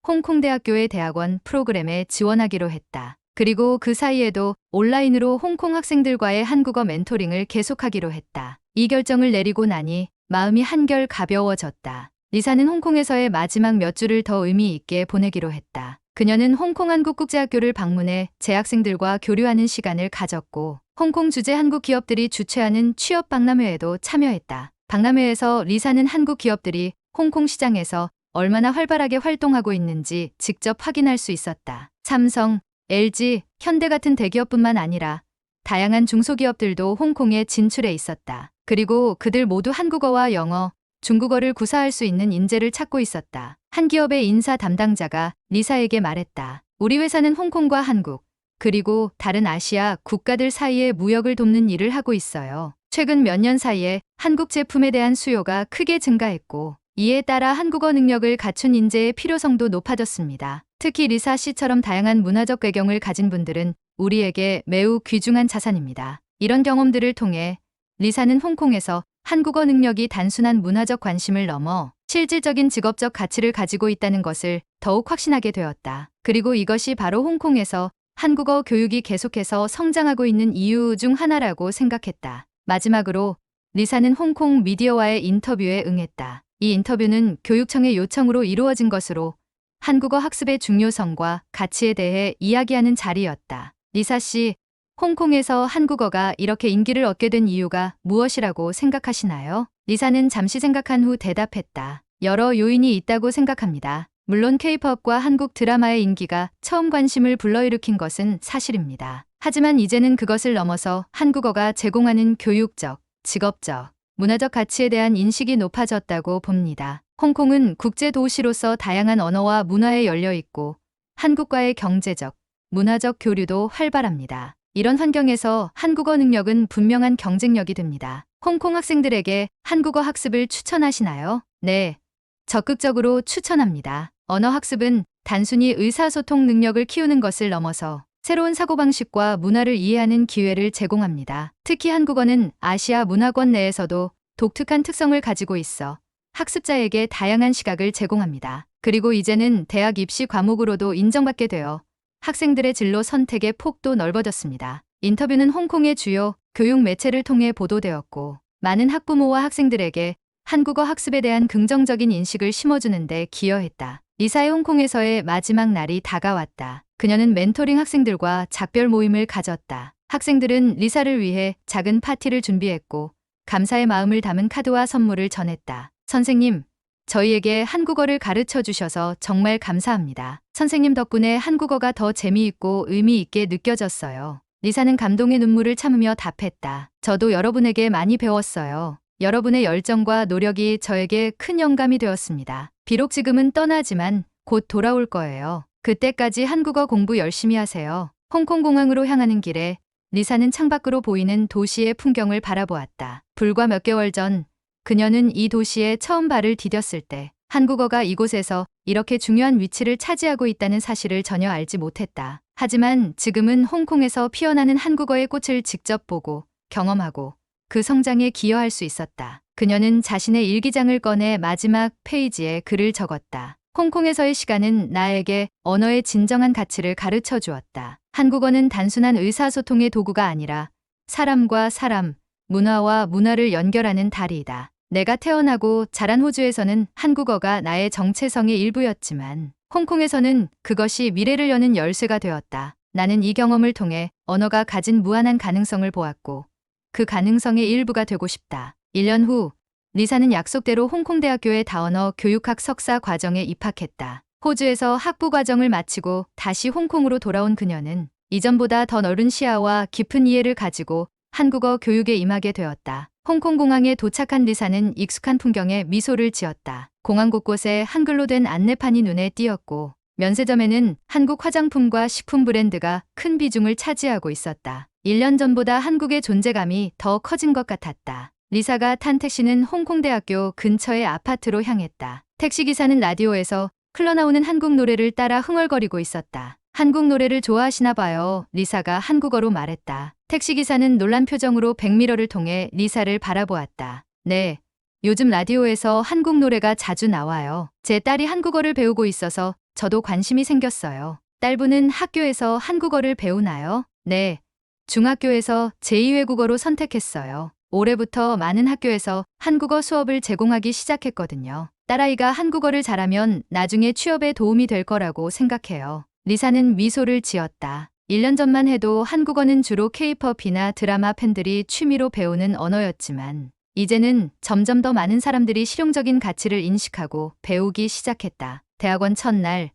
홍콩대학교의 대학원 프로그램에 지원하기로 했다. 그리고 그 사이에도 온라인으로 홍콩 학생들과의 한국어 멘토링을 계속하기로 했다. 이 결정을 내리고 나니 마음이 한결 가벼워졌다. 리사는 홍콩에서의 마지막 몇 주를 더 의미 있게 보내기로 했다. 그녀는 홍콩 한국국제학교를 방문해 재학생들과 교류하는 시간을 가졌고 홍콩 주재 한국 기업들이 주최하는 취업 박람회에도 참여했다. 박람회에서 리사는 한국 기업들이 홍콩 시장에서 얼마나 활발하게 활동하고 있는지 직접 확인할 수 있었다. 삼성, LG, 현대 같은 대기업뿐만 아니라 다양한 중소기업들도 홍콩에 진출해 있었다. 그리고 그들 모두 한국어와 영어, 중국어를 구사할 수 있는 인재를 찾고 있었다. 한 기업의 인사 담당자가 리사에게 말했다. 우리 회사는 홍콩과 한국, 그리고 다른 아시아 국가들 사이에 무역을 돕는 일을 하고 있어요. 최근 몇 년 사이에 한국 제품에 대한 수요가 크게 증가했고 이에 따라 한국어 능력을 갖춘 인재의 필요성도 높아졌습니다. 특히 리사 씨처럼 다양한 문화적 배경을 가진 분들은 우리에게 매우 귀중한 자산입니다. 이런 경험들을 통해 리사는 홍콩에서 한국어 능력이 단순한 문화적 관심을 넘어 실질적인 직업적 가치를 가지고 있다는 것을 더욱 확신하게 되었다. 그리고 이것이 바로 홍콩에서 한국어 교육이 계속해서 성장하고 있는 이유 중 하나라고 생각했다. 마지막으로 리사는 홍콩 미디어와의 인터뷰에 응했다. 이 인터뷰는 교육청의 요청으로 이루어진 것으로 한국어 학습의 중요성과 가치에 대해 이야기하는 자리였다. 리사 씨, 홍콩에서 한국어가 이렇게 인기를 얻게 된 이유가 무엇이라고 생각하시나요? 리사는 잠시 생각한 후 대답했다. 여러 요인이 있다고 생각합니다. 물론 K-팝과 한국 드라마의 인기가 처음 관심을 불러일으킨 것은 사실입니다. 하지만 이제는 그것을 넘어서 한국어가 제공하는 교육적, 직업적, 문화적 가치에 대한 인식이 높아졌다고 봅니다. 홍콩은 국제 도시로서 다양한 언어와 문화에 열려 있고 한국과의 경제적, 문화적 교류도 활발합니다. 이런 환경에서 한국어 능력은 분명한 경쟁력이 됩니다. 홍콩 학생들에게 한국어 학습을 추천하시나요? 네, 적극적으로 추천합니다. 언어 학습은 단순히 의사소통 능력을 키우는 것을 넘어서 새로운 사고방식과 문화를 이해하는 기회를 제공합니다. 특히 한국어는 아시아 문화권 내에서도 독특한 특성을 가지고 있어 학습자에게 다양한 시각을 제공합니다. 그리고 이제는 대학 입시 과목으로도 인정받게 되어 학생들의 진로 선택의 폭도 넓어졌습니다. 인터뷰는 홍콩의 주요 교육 매체를 통해 보도되었고, 많은 학부모와 학생들에게 한국어 학습에 대한 긍정적인 인식을 심어주는 데 기여했다. 리사의 홍콩에서의 마지막 날이 다가왔다. 그녀는 멘토링 학생들과 작별 모임을 가졌다. 학생들은 리사를 위해 작은 파티를 준비했고, 감사의 마음을 담은 카드와 선물을 전했다. 선생님, 저희에게 한국어를 가르쳐 주셔서 정말 감사합니다. 선생님 덕분에 한국어가 더 재미있고 의미 있게 느껴졌어요. 리사는 감동의 눈물을 참으며 답했다. 저도 여러분에게 많이 배웠어요. 여러분의 열정과 노력이 저에게 큰 영감이 되었습니다. 비록 지금은 떠나지만 곧 돌아올 거예요. 그때까지 한국어 공부 열심히 하세요. 홍콩 공항으로 향하는 길에 리사는 창밖으로 보이는 도시의 풍경을 바라보았다. 불과 몇 개월 전 그녀는 이 도시에 처음 발을 디뎠을 때 한국어가 이곳에서 이렇게 중요한 위치를 차지하고 있다는 사실을 전혀 알지 못했다. 하지만 지금은 홍콩에서 피어나는 한국어의 꽃을 직접 보고 경험하고 그 성장에 기여할 수 있었다. 그녀는 자신의 일기장을 꺼내 마지막 페이지에 글을 적었다. 홍콩에서의 시간은 나에게 언어의 진정한 가치를 가르쳐 주었다. 한국어는 단순한 의사소통의 도구가 아니라 사람과 사람, 문화와 문화를 연결하는 다리이다. 내가 태어나고 자란 호주에서는 한국어가 나의 정체성의 일부였지만 홍콩에서는 그것이 미래를 여는 열쇠가 되었다. 나는 이 경험을 통해 언어가 가진 무한한 가능성을 보았고 그 가능성의 일부가 되고 싶다. 1년 후 리사는 약속대로 홍콩대학교의 다언어 교육학 석사 과정에 입학했다. 호주에서 학부 과정을 마치고 다시 홍콩으로 돌아온 그녀는 이전보다 더 넓은 시야와 깊은 이해를 가지고 한국어 교육에 임하게 되었다. 홍콩 공항에 도착한 리사는 익숙한 풍경에 미소를 지었다. 공항 곳곳에 한글로 된 안내판이 눈에 띄었고 면세점에는 한국 화장품과 식품 브랜드가 큰 비중을 차지하고 있었다. 1년 전보다 한국의 존재감이 더 커진 것 같았다. 리사가 탄 택시는 홍콩대학교 근처의 아파트로 향했다. 택시기사는 라디오에서 흘러나오는 한국 노래를 따라 흥얼거리고 있었다. 한국 노래를 좋아하시나 봐요. 리사가 한국어로 말했다. 택시기사는 놀란 표정으로 백미러를 통해 리사를 바라보았다. 네, 요즘 라디오에서 한국 노래가 자주 나와요. 제 딸이 한국어를 배우고 있어서 저도 관심이 생겼어요. 딸분은 학교에서 한국어를 배우나요? 네, 중학교에서 제2외국어로 선택했어요. 올해부터 많은 학교에서 한국어 수업을 제공하기 시작했거든요. 딸아이가 한국어를 잘하면 나중에 취업에 도움이 될 거라고 생각해요. 리사는 미소를 지었다. 1년 전만 해도 한국어는 주로 K-팝이나 드라마 팬들이 취미로 배우는 언어였지만 이제는 점점 더 많은 사람들이 실용적인 가치를 인식하고 배우기 시작했다. 대학원 첫날,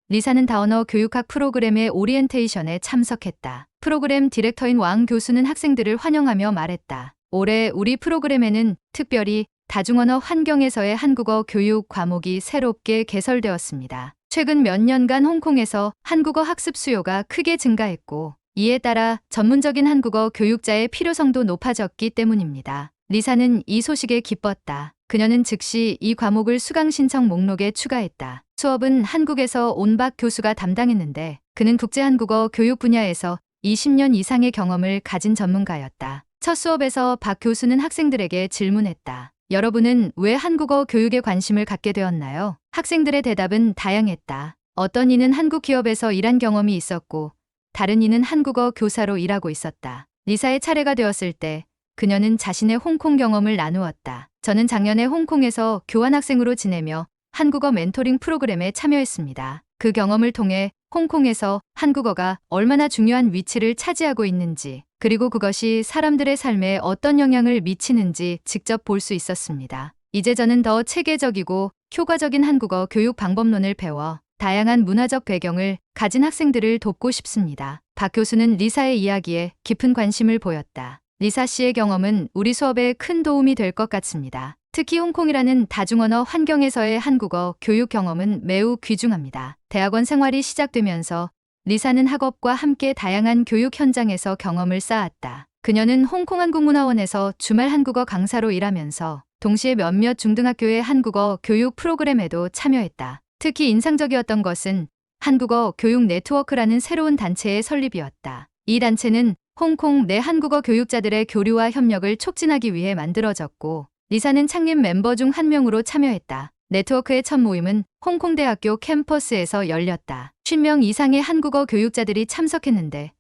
리사는 다언어 교육학 프로그램의 오리엔테이션에 참석했다. 프로그램 디렉터인 왕 교수는 학생들을 환영하며 말했다. 올해 우리 프로그램에는 특별히 다중언어 환경에서의 한국어 교육 과목이 새롭게 개설되었습니다. 최근 몇 년간 홍콩에서 한국어 학습 수요가 크게 증가했고 이에 따라 전문적인 한국어 교육자의 필요성도 높아졌기 때문입니다. 리사는 이 소식에 기뻤다. 그녀는 즉시 이 과목을 수강 신청 목록에 추가했다. 수업은 한국에서 온 박 교수가 담당했는데 그는 국제 한국어 교육 분야에서 20년 이상의 경험을 가진 전문가였다. 첫 수업에서 박 교수는 학생들에게 질문했다. 여러분은 왜 한국어 교육에 관심을 갖게 되었나요? 학생들의 대답은 다양했다. 어떤 이는 한국 기업에서 일한 경험이 있었고 다른 이는 한국어 교사로 일하고 있었다. 리사의 차례가 되었을 때 그녀는 자신의 홍콩 경험을 나누었다. 저는 작년에 홍콩에서 교환학생으로 지내며 한국어 멘토링 프로그램에 참여했습니다. 그 경험을 통해 홍콩에서 한국어가 얼마나 중요한 위치를 차지하고 있는지, 그리고 그것이 사람들의 삶에 어떤 영향을 미치는지 직접 볼 수 있었습니다. 이제 저는 더 체계적이고 효과적인 한국어 교육 방법론을 배워 다양한 문화적 배경을 가진 학생들을 돕고 싶습니다. 박 교수는 리사의 이야기에 깊은 관심을 보였다. 리사 씨의 경험은 우리 수업에 큰 도움이 될 것 같습니다. 특히 홍콩이라는 다중언어 환경에서의 한국어 교육 경험은 매우 귀중합니다. 대학원 생활이 시작되면서 리사는 학업과 함께 다양한 교육 현장에서 경험을 쌓았다. 그녀는 홍콩 한국문화원에서 주말 한국어 강사로 일하면서 동시에 몇몇 중등학교의 한국어 교육 프로그램에도 참여했다. 특히 인상적이었던 것은 한국어 교육 네트워크라는 새로운 단체의 설립이었다. 이 단체는 홍콩 내 한국어 교육자들의 교류와 협력을 촉진하기 위해 만들어졌고, 리사는 창립 멤버 중 한 명으로 참여했다. 네트워크의 첫 모임은 홍콩대학교 캠퍼스에서 열렸다. 50명 이상의 한국어 교육자들이 참석했는데,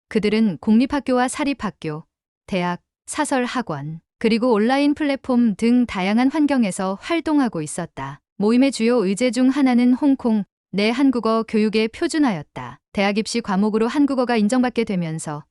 그들은 공립학교와 사립학교, 대학, 사설학원, 그리고 온라인 플랫폼 등 다양한 환경에서 활동하고 있었다. 모임의 주요 의제 중 하나는 홍콩 내 한국어 교육의 표준화였다. 대학 입시 과목으로 한국어가 인정받게 되면서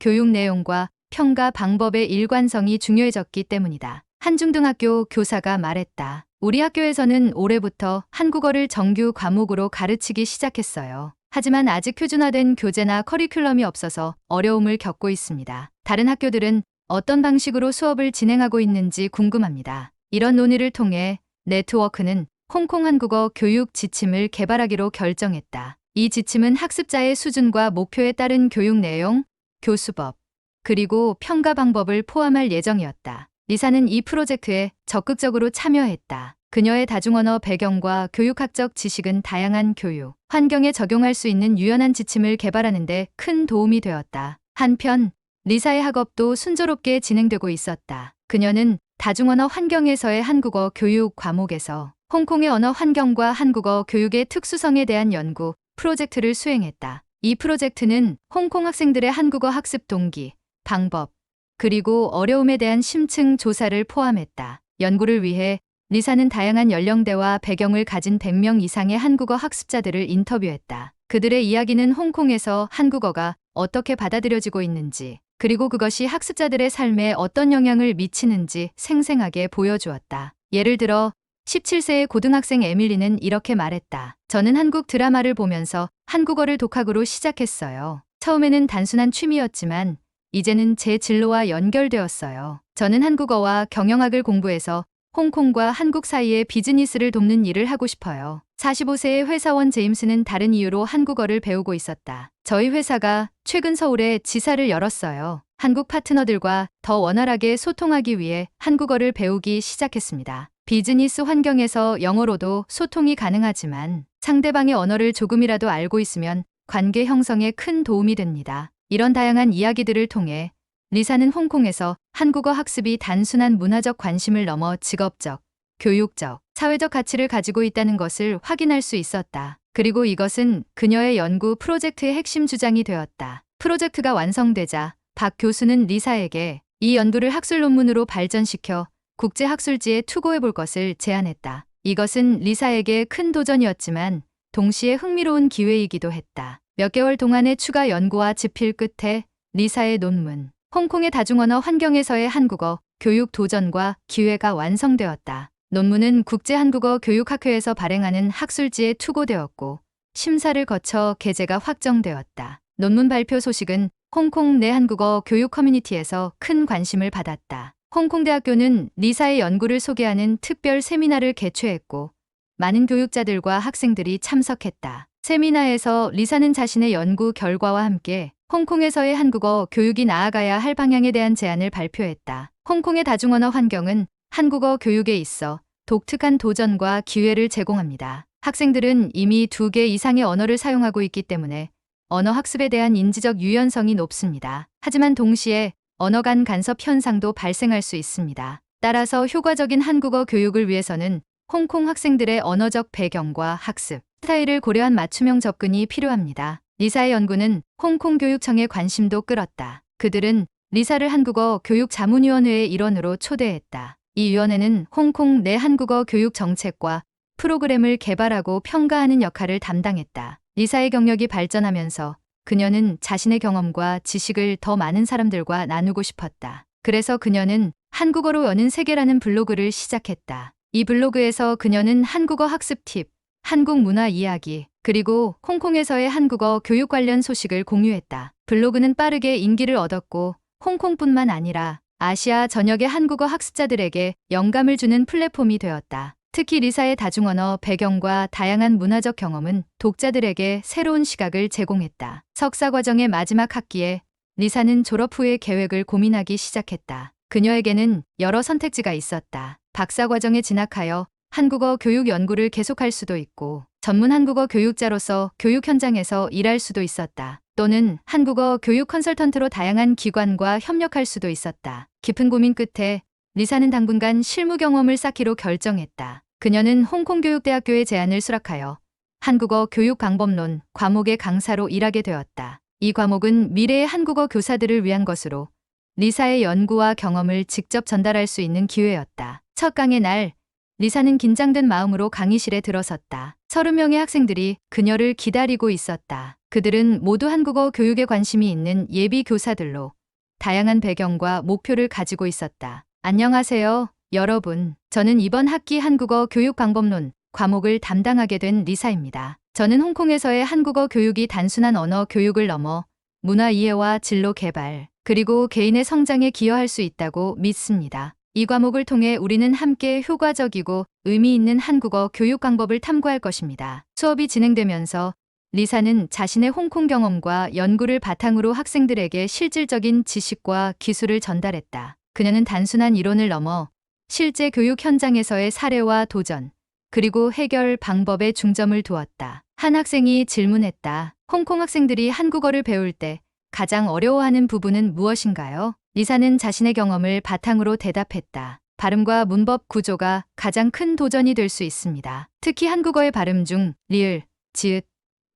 교육 내용과 평가 방법의 일관성이 중요해졌기 때문이다. 한중등학교 교사가 말했다. 우리 학교에서는 올해부터 한국어를 정규 과목으로 가르치기 시작했어요. 하지만 아직 표준화된 교재나 커리큘럼이 없어서 어려움을 겪고 있습니다. 다른 학교들은 어떤 방식으로 수업을 진행하고 있는지 궁금합니다. 이런 논의를 통해 네트워크는 홍콩 한국어 교육 지침을 개발하기로 결정했다. 이 지침은 학습자의 수준과 목표에 따른 교육 내용, 교수법, 그리고 평가 방법을 포함할 예정이었다. 리사는 이 프로젝트에 적극적으로 참여했다. 그녀의 다중언어 배경과 교육학적 지식은 다양한 교육 환경에 적용할 수 있는 유연한 지침을 개발하는 데 큰 도움이 되었다. 한편 리사의 학업도 순조롭게 진행되고 있었다. 그녀는 다중언어 환경에서의 한국어 교육 과목에서 홍콩의 언어 환경과 한국어 교육의 특수성에 대한 연구 프로젝트를 수행했다. 이 프로젝트는 홍콩 학생들의 한국어 학습 동기, 방법, 그리고 어려움에 대한 심층 조사를 포함했다. 연구를 위해 리사는 다양한 연령대와 배경을 가진 100명 이상의 한국어 학습자들을 인터뷰했다. 그들의 이야기는 홍콩에서 한국어가 어떻게 받아들여지고 있는지, 그리고 그것이 학습자들의 삶에 어떤 영향을 미치는지 생생하게 보여주었다. 예를 들어 17세의 고등학생 에밀리는 이렇게 말했다. 저는 한국 드라마를 보면서 한국어를 독학으로 시작했어요. 처음에는 단순한 취미였지만 이제는 제 진로와 연결되었어요. 저는 한국어와 경영학을 공부해서 홍콩과 한국 사이의 비즈니스를 돕는 일을 하고 싶어요. 45세의 회사원 제임스는 다른 이유로 한국어를 배우고 있었다. 저희 회사가 최근 서울에 지사를 열었어요. 한국 파트너들과 더 원활하게 소통하기 위해 한국어를 배우기 시작했습니다. 비즈니스 환경에서 영어로도 소통이 가능하지만 상대방의 언어를 조금이라도 알고 있으면 관계 형성에 큰 도움이 됩니다. 이런 다양한 이야기들을 통해 리사는 홍콩에서 한국어 학습이 단순한 문화적 관심을 넘어 직업적, 교육적, 사회적 가치를 가지고 있다는 것을 확인할 수 있었다. 그리고 이것은 그녀의 연구 프로젝트의 핵심 주장이 되었다. 프로젝트가 완성되자 박 교수는 리사에게 이 연구를 학술 논문으로 발전시켜 국제학술지에 투고해 볼 것을 제안했다. 이것은 리사에게 큰 도전이었지만 동시에 흥미로운 기회이기도 했다. 몇 개월 동안의 추가 연구와 집필 끝에 리사의 논문, 홍콩의 다중언어 환경에서의 한국어 교육 도전과 기회가 완성되었다. 논문은 국제한국어 교육학회에서 발행하는 학술지에 투고되었고 심사를 거쳐 게재가 확정되었다. 논문 발표 소식은 홍콩 내 한국어 교육 커뮤니티에서 큰 관심을 받았다. 홍콩대학교는 리사의 연구를 소개하는 특별 세미나를 개최했고 많은 교육자들과 학생들이 참석했다. 세미나에서 리사는 자신의 연구 결과와 함께 홍콩에서의 한국어 교육이 나아가야 할 방향에 대한 제안을 발표했다. 홍콩의 다중언어 환경은 한국어 교육에 있어 독특한 도전과 기회를 제공합니다. 학생들은 이미 2개 이상의 언어를 사용하고 있기 때문에 언어 학습에 대한 인지적 유연성이 높습니다. 하지만 동시에 언어 간 간섭 현상도 발생할 수 있습니다. 따라서 효과적인 한국어 교육을 위해서는 홍콩 학생들의 언어적 배경과 학습 스타일을 고려한 맞춤형 접근이 필요합니다. 리사의 연구는 홍콩 교육청의 관심도 끌었다. 그들은 리사를 한국어 교육 자문위원회의 일원으로 초대했다. 이 위원회는 홍콩 내 한국어 교육 정책과 프로그램을 개발하고 평가하는 역할을 담당했다. 리사의 경력이 발전하면서 그녀는 자신의 경험과 지식을 더 많은 사람들과 나누고 싶었다. 그래서 그녀는 한국어로 여는 세계라는 블로그를 시작했다. 이 블로그에서 그녀는 한국어 학습 팁, 한국 문화 이야기, 그리고 홍콩에서의 한국어 교육 관련 소식을 공유했다. 블로그는 빠르게 인기를 얻었고 홍콩뿐만 아니라 아시아 전역의 한국어 학습자들에게 영감을 주는 플랫폼이 되었다. 특히 리사의 다중언어 배경과 다양한 문화적 경험은 독자들에게 새로운 시각을 제공했다. 석사 과정의 마지막 학기에 리사는 졸업 후의 계획을 고민하기 시작했다. 그녀에게는 여러 선택지가 있었다. 박사 과정에 진학하여 한국어 교육 연구를 계속할 수도 있고 전문 한국어 교육자로서 교육 현장에서 일할 수도 있었다. 또는 한국어 교육 컨설턴트로 다양한 기관과 협력할 수도 있었다. 깊은 고민 끝에 리사는 당분간 실무 경험을 쌓기로 결정했다. 그녀는 홍콩교육대학교의 제안을 수락하여 한국어 교육 방법론 과목의 강사로 일하게 되었다. 이 과목은 미래의 한국어 교사들을 위한 것으로 리사의 연구와 경험을 직접 전달할 수 있는 기회였다. 첫 강의 날, 리사는 긴장된 마음으로 강의실에 들어섰다. 30명의 학생들이 그녀를 기다리고 있었다. 그들은 모두 한국어 교육에 관심이 있는 예비 교사들로 다양한 배경과 목표를 가지고 있었다. 안녕하세요, 여러분. 저는 이번 학기 한국어 교육 방법론 과목을 담당하게 된 리사입니다. 저는 홍콩에서의 한국어 교육이 단순한 언어 교육을 넘어 문화 이해와 진로 개발, 그리고 개인의 성장에 기여할 수 있다고 믿습니다. 이 과목을 통해 우리는 함께 효과적이고 의미 있는 한국어 교육 방법을 탐구할 것입니다. 수업이 진행되면서 리사는 자신의 홍콩 경험과 연구를 바탕으로 학생들에게 실질적인 지식과 기술을 전달했다. 그녀는 단순한 이론을 넘어 실제 교육 현장에서의 사례와 도전, 그리고 해결 방법에 중점을 두었다. 한 학생이 질문했다. 홍콩 학생들이 한국어를 배울 때 가장 어려워하는 부분은 무엇인가요? 리사는 자신의 경험을 바탕으로 대답했다. 발음과 문법 구조가 가장 큰 도전이 될 수 있습니다. 특히 한국어의 발음 중 리을, 지읒,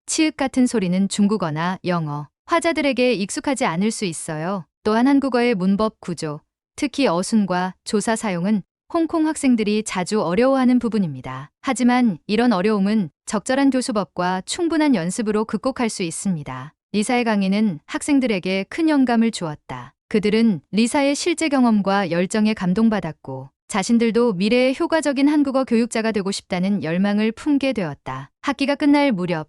치읓 같은 소리는 중국어나 영어, 화자들에게 익숙하지 않을 수 있어요. 또한 한국어의 문법 구조, 특히 어순과 조사 사용은 홍콩 학생들이 자주 어려워하는 부분입니다. 하지만 이런 어려움은 적절한 교수법과 충분한 연습으로 극복할 수 있습니다. 리사의 강의는 학생들에게 큰 영감을 주었다. 그들은 리사의 실제 경험과 열정에 감동받았고 자신들도 미래의 효과적인 한국어 교육자가 되고 싶다는 열망을 품게 되었다. 학기가 끝날 무렵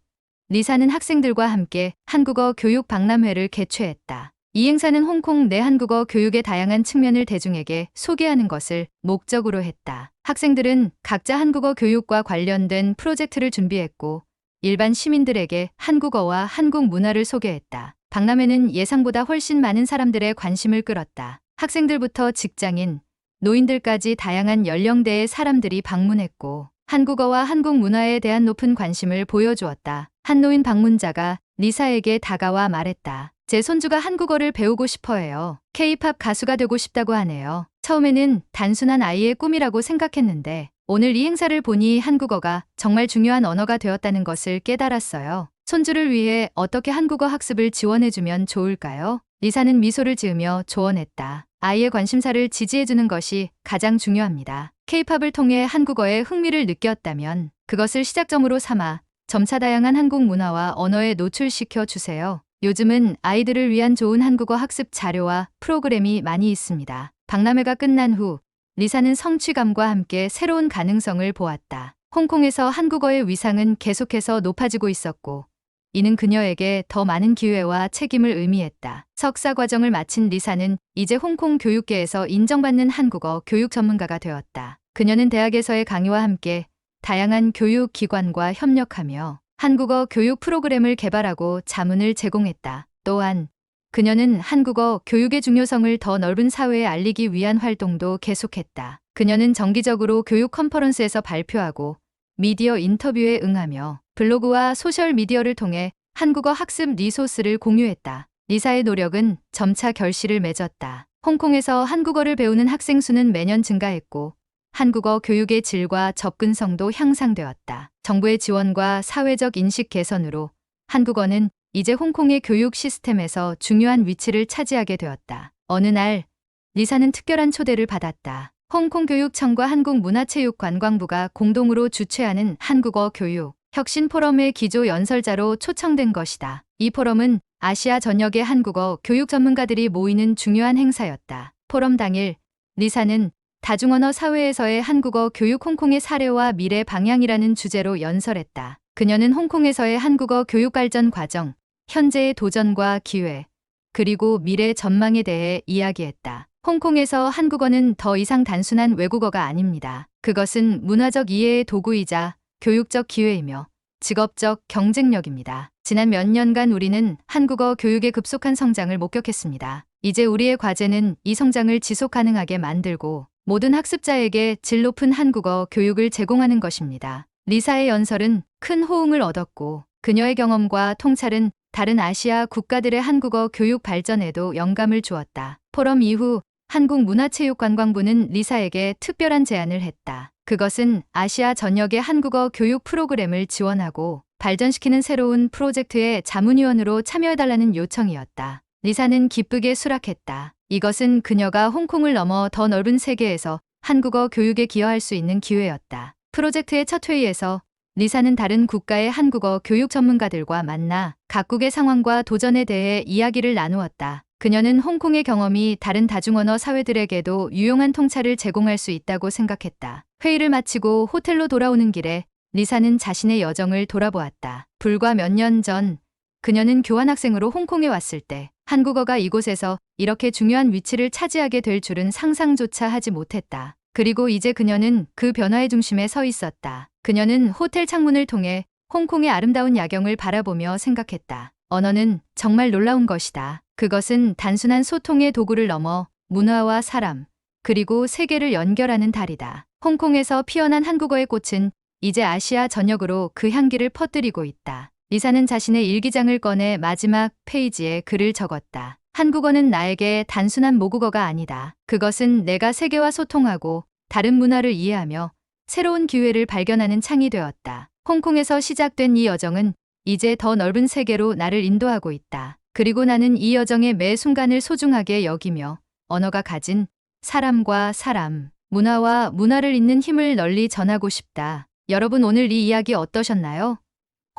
리사는 학생들과 함께 한국어 교육 박람회를 개최했다. 이 행사는 홍콩 내 한국어 교육의 다양한 측면을 대중에게 소개하는 것을 목적으로 했다. 학생들은 각자 한국어 교육과 관련된 프로젝트를 준비했고 일반 시민들에게 한국어와 한국 문화를 소개했다. 박람회는 예상보다 훨씬 많은 사람들의 관심을 끌었다. 학생들부터 직장인, 노인들까지 다양한 연령대의 사람들이 방문했고 한국어와 한국 문화에 대한 높은 관심을 보여주었다. 한 노인 방문자가 리사에게 다가와 말했다. 제 손주가 한국어를 배우고 싶어 해요. K-팝 가수가 되고 싶다고 하네요. 처음에는 단순한 아이의 꿈이라고 생각했는데 오늘 이 행사를 보니 한국어가 정말 중요한 언어가 되었다는 것을 깨달았어요. 손주를 위해 어떻게 한국어 학습을 지원해주면 좋을까요? 리사는 미소를 지으며 조언했다. 아이의 관심사를 지지해주는 것이 가장 중요합니다. K-팝을 통해 한국어에 흥미를 느꼈다면 그것을 시작점으로 삼아 점차 다양한 한국 문화와 언어에 노출시켜 주세요. 요즘은 아이들을 위한 좋은 한국어 학습 자료와 프로그램이 많이 있습니다. 박람회가 끝난 후 리사는 성취감과 함께 새로운 가능성을 보았다. 홍콩에서 한국어의 위상은 계속해서 높아지고 있었고 이는 그녀에게 더 많은 기회와 책임을 의미했다. 석사 과정을 마친 리사는 이제 홍콩 교육계에서 인정받는 한국어 교육 전문가가 되었다. 그녀는 대학에서의 강의와 함께 다양한 교육 기관과 협력하며 한국어 교육 프로그램을 개발하고 자문을 제공했다. 또한 그녀는 한국어 교육의 중요성을 더 넓은 사회에 알리기 위한 활동도 계속했다. 그녀는 정기적으로 교육 컨퍼런스에서 발표하고 미디어 인터뷰에 응하며 블로그와 소셜미디어를 통해 한국어 학습 리소스를 공유했다. 리사의 노력은 점차 결실을 맺었다. 홍콩에서 한국어를 배우는 학생 수는 매년 증가했고 한국어 교육의 질과 접근성도 향상되었다. 정부의 지원과 사회적 인식 개선으로 한국어는 이제 홍콩의 교육 시스템에서 중요한 위치를 차지하게 되었다. 어느 날 리사는 특별한 초대를 받았다. 홍콩교육청과 한국문화체육관광부가 공동으로 주최하는 한국어 교육 혁신 포럼의 기조 연설자로 초청된 것이다. 이 포럼은 아시아 전역의 한국어 교육 전문가들이 모이는 중요한 행사였다. 포럼 당일 리사는 다중언어 사회에서의 한국어 교육 홍콩의 사례와 미래 방향이라는 주제로 연설했다. 그녀는 홍콩에서의 한국어 교육 발전 과정, 현재의 도전과 기회, 그리고 미래 전망에 대해 이야기했다. 홍콩에서 한국어는 더 이상 단순한 외국어가 아닙니다. 그것은 문화적 이해의 도구이자 교육적 기회이며 직업적 경쟁력입니다. 지난 몇 년간 우리는 한국어 교육의 급속한 성장을 목격했습니다. 이제 우리의 과제는 이 성장을 지속 가능하게 만들고 모든 학습자에게 질 높은 한국어 교육을 제공하는 것입니다. 리사의 연설은 큰 호응을 얻었고 그녀의 경험과 통찰은 다른 아시아 국가들의 한국어 교육 발전에도 영감을 주었다. 포럼 이후 한국문화체육관광부는 리사에게 특별한 제안을 했다. 그것은 아시아 전역의 한국어 교육 프로그램을 지원하고 발전시키는 새로운 프로젝트의 자문위원으로 참여해달라는 요청이었다. 리사는 기쁘게 수락했다. 이것은 그녀가 홍콩을 넘어 더 넓은 세계에서 한국어 교육에 기여할 수 있는 기회였다. 프로젝트의 첫 회의에서 리사는 다른 국가의 한국어 교육 전문가들과 만나 각국의 상황과 도전에 대해 이야기를 나누었다. 그녀는 홍콩의 경험이 다른 다중언어 사회들에게도 유용한 통찰을 제공할 수 있다고 생각했다. 회의를 마치고 호텔로 돌아오는 길에 리사는 자신의 여정을 돌아보았다. 불과 몇 년 전 그녀는 교환학생으로 홍콩에 왔을 때 한국어가 이곳에서 이렇게 중요한 위치를 차지하게 될 줄은 상상조차 하지 못했다. 그리고 이제 그녀는 그 변화의 중심에 서 있었다. 그녀는 호텔 창문을 통해 홍콩의 아름다운 야경을 바라보며 생각했다. 언어는 정말 놀라운 것이다. 그것은 단순한 소통의 도구를 넘어 문화와 사람, 그리고 세계를 연결하는 달이다. 홍콩에서 피어난 한국어의 꽃은 이제 아시아 전역으로 그 향기를 퍼뜨리고 있다. 리사는 자신의 일기장을 꺼내 마지막 페이지에 글을 적었다. 한국어는 나에게 단순한 모국어가 아니다. 그것은 내가 세계와 소통하고 다른 문화를 이해하며 새로운 기회를 발견하는 창이 되었다. 홍콩에서 시작된 이 여정은 이제 더 넓은 세계로 나를 인도하고 있다. 그리고 나는 이 여정의 매 순간을 소중하게 여기며 언어가 가진 사람과 사람, 문화와 문화를 잇는 힘을 널리 전하고 싶다. 여러분 오늘 이 이야기 어떠셨나요?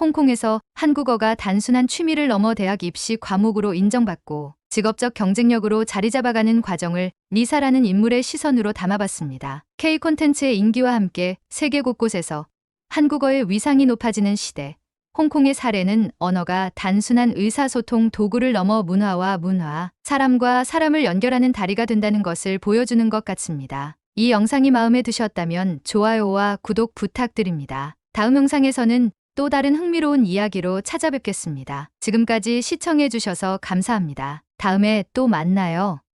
홍콩에서 한국어가 단순한 취미를 넘어 대학 입시 과목으로 인정받고 직업적 경쟁력으로 자리 잡아가는 과정을 리사라는 인물의 시선으로 담아봤습니다. K 콘텐츠의 인기와 함께 세계 곳곳에서 한국어의 위상이 높아지는 시대, 홍콩의 사례는 언어가 단순한 의사소통 도구를 넘어 문화와 문화, 사람과 사람을 연결하는 다리가 된다는 것을 보여주는 것 같습니다. 이 영상이 마음에 드셨다면 좋아요와 구독 부탁드립니다. 다음 영상에서는 또 다른 흥미로운 이야기로 찾아뵙겠습니다. 지금까지 시청해주셔서 감사합니다. 다음에 또 만나요.